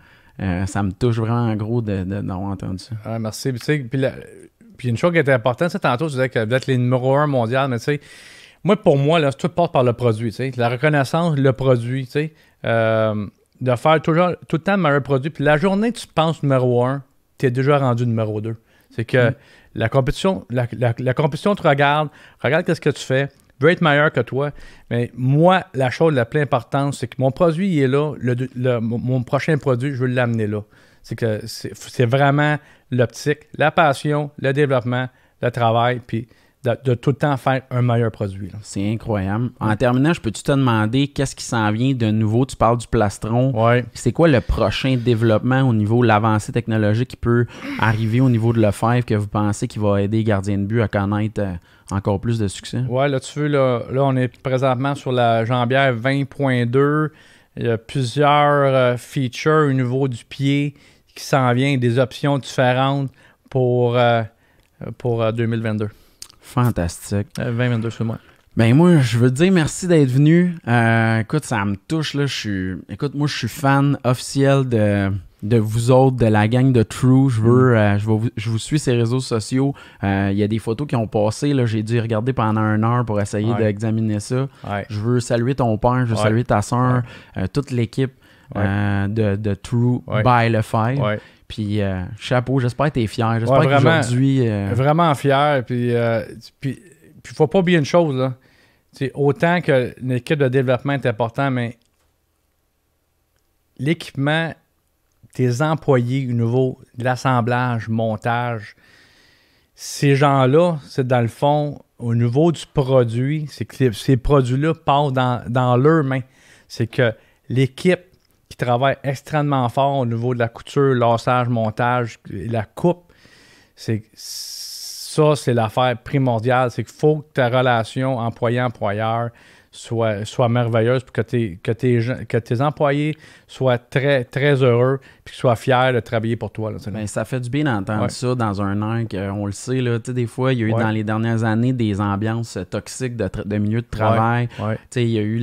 Ça me touche vraiment gros d'avoir entendu ça. Merci. Puis une chose qui était importante, tantôt, tu disais que vous êtes les numéro 1 mondial, mais tu sais, pour moi, là, tout passe par le produit. La reconnaissance, le produit, tu sais. De faire tout le temps le meilleur produit. Puis la journée que tu penses numéro 1, tu es déjà rendu numéro 2. C'est que la compétition, la compétition te regarde qu'est-ce que tu fais, veut être meilleur que toi. Mais moi, la chose la plus importante, c'est que mon produit, il est là. Mon prochain produit, je veux l'amener là. C'est que c'est vraiment l'optique, la passion, le développement, le travail, puis de tout le temps faire un meilleur produit. C'est incroyable. En terminant, je peux-tu te demander qu'est-ce qui s'en vient de nouveau? Tu parles du plastron. C'est quoi le prochain développement au niveau de l'avancée technologique qui peut arriver au niveau de Lefebvre que vous pensez qui va aider les gardiens de but à connaître encore plus de succès? Ouais, là, tu veux, là on est présentement sur la jambière 20.2. Il y a plusieurs features au niveau du pied qui s'en viennent, des options différentes pour 2022. Fantastique. 2022, c'est moi. Ben moi, je veux te dire merci d'être venu. Écoute, ça me touche. Là. Écoute, moi, je suis fan officiel de vous autres, de la gang de True. Je vous suis sur les réseaux sociaux. Il y a des photos qui ont passé. Là. J'ai dû regarder pendant 1 heure pour essayer d'examiner ça. Je veux saluer ton père, je veux saluer ta soeur, toute l'équipe de True by Lefebvre. Puis chapeau, j'espère que tu es fier. J'espère qu'aujourd'hui... Vraiment fier. Puis faut pas oublier une chose. Là. Autant que l'équipe de développement est important, mais l'équipement, tes employés au niveau de l'assemblage, montage, ces gens-là, c'est dans le fond, au niveau du produit, c'est que ces produits-là passent dans leurs mains. C'est que l'équipe qui travaille extrêmement fort au niveau de la couture, lassage, montage, la coupe, c'est l'affaire primordiale. C'est qu'il faut que ta relation employé-employeur soit merveilleuse pour que tes employés soient très, très heureux et qu'ils soient fiers de travailler pour toi. Là, ben, ça fait du bien d'entendre ça dans un an on le sait. Là, des fois, il y a eu dans les dernières années des ambiances toxiques de milieu de travail. Il y a eu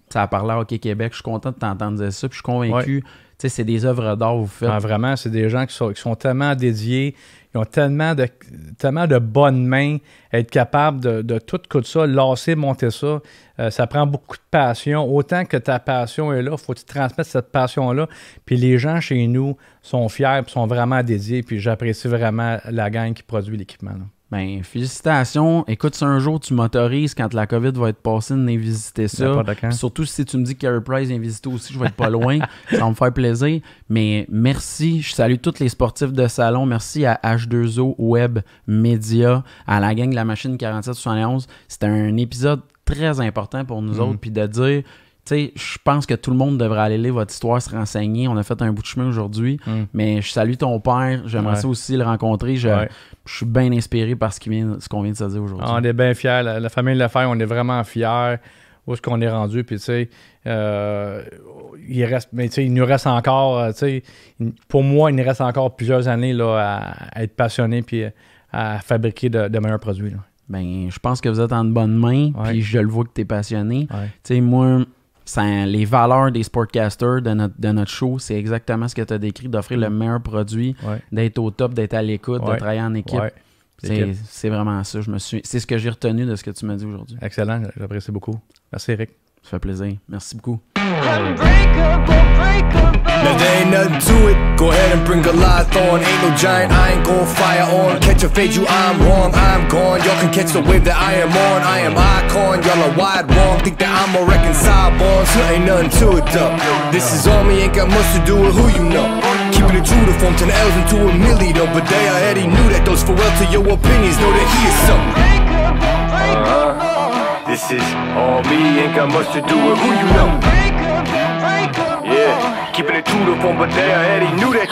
ça a parlé à Hockey Québec. Je suis content de t'entendre dire ça. Puis je suis convaincu, tu sais, c'est des œuvres d'art que vous faites. Vraiment, c'est des gens qui sont tellement dédiés. Ils ont tellement de bonnes mains, être capable de tout ça, lasser, monter ça. Ça prend beaucoup de passion. Autant que ta passion est là, il faut que tu transmettes cette passion-là. Puis les gens chez nous sont fiers et sont vraiment dédiés. Puis j'apprécie vraiment la gang qui produit l'équipement. Ben, félicitations. Écoute, si un jour tu m'autorises, quand la COVID va être passée, de venir visiter ça. Surtout si tu me dis que Carey Price vient visiter aussi, je vais être pas loin. Ça va me faire plaisir. Mais merci. Je salue tous les sportifs de salon. Merci à H2O Web Media, à la gang de la machine 4771. C'était un épisode très important pour nous autres. Puis de dire, tu sais, je pense que tout le monde devrait aller lire votre histoire, se renseigner. On a fait un bout de chemin aujourd'hui. Mais je salue ton père. J'aimerais ça aussi le rencontrer. Je suis bien inspiré par ce qu'on vient de se dire aujourd'hui. On est bien fiers. La famille Lefebvre, on est vraiment fiers. Où est-ce qu'on est rendu? Puis, tu sais, il nous reste encore, tu sais, pour moi, il nous reste encore plusieurs années là, à être passionné puis à fabriquer de meilleurs produits. Là. Ben, je pense que vous êtes en de bonnes mains. Puis, je le vois que tu es passionné. Tu sais, moi, les valeurs des sportcasters de notre show, c'est exactement ce que tu as décrit, d'offrir le meilleur produit, d'être au top, d'être à l'écoute, de travailler en équipe. C'est vraiment ça. C'est ce que j'ai retenu de ce que tu m'as dit aujourd'hui. Excellent, j'apprécie beaucoup. Merci, Eric. Ça fait plaisir. Merci beaucoup. Now there ain't nothing to it. Go ahead and bring a lot on. Ain't no giant, I ain't gon' fire on. Catch a fade, you, I'm wrong, I'm gone. Y'all can catch the wave that I am on. I am icon, y'all are wide wrong. Think that I'm a reconcile bond, so ain't nothing to it though. This is on me, ain't got much to do with who you know. Keeping it true to form 10 L's into a milli though. But they already knew that those farewell to your opinions. Know that he is something. This is all me, ain't got much to do with who you know. Yeah, keeping it true to form, but they already knew that.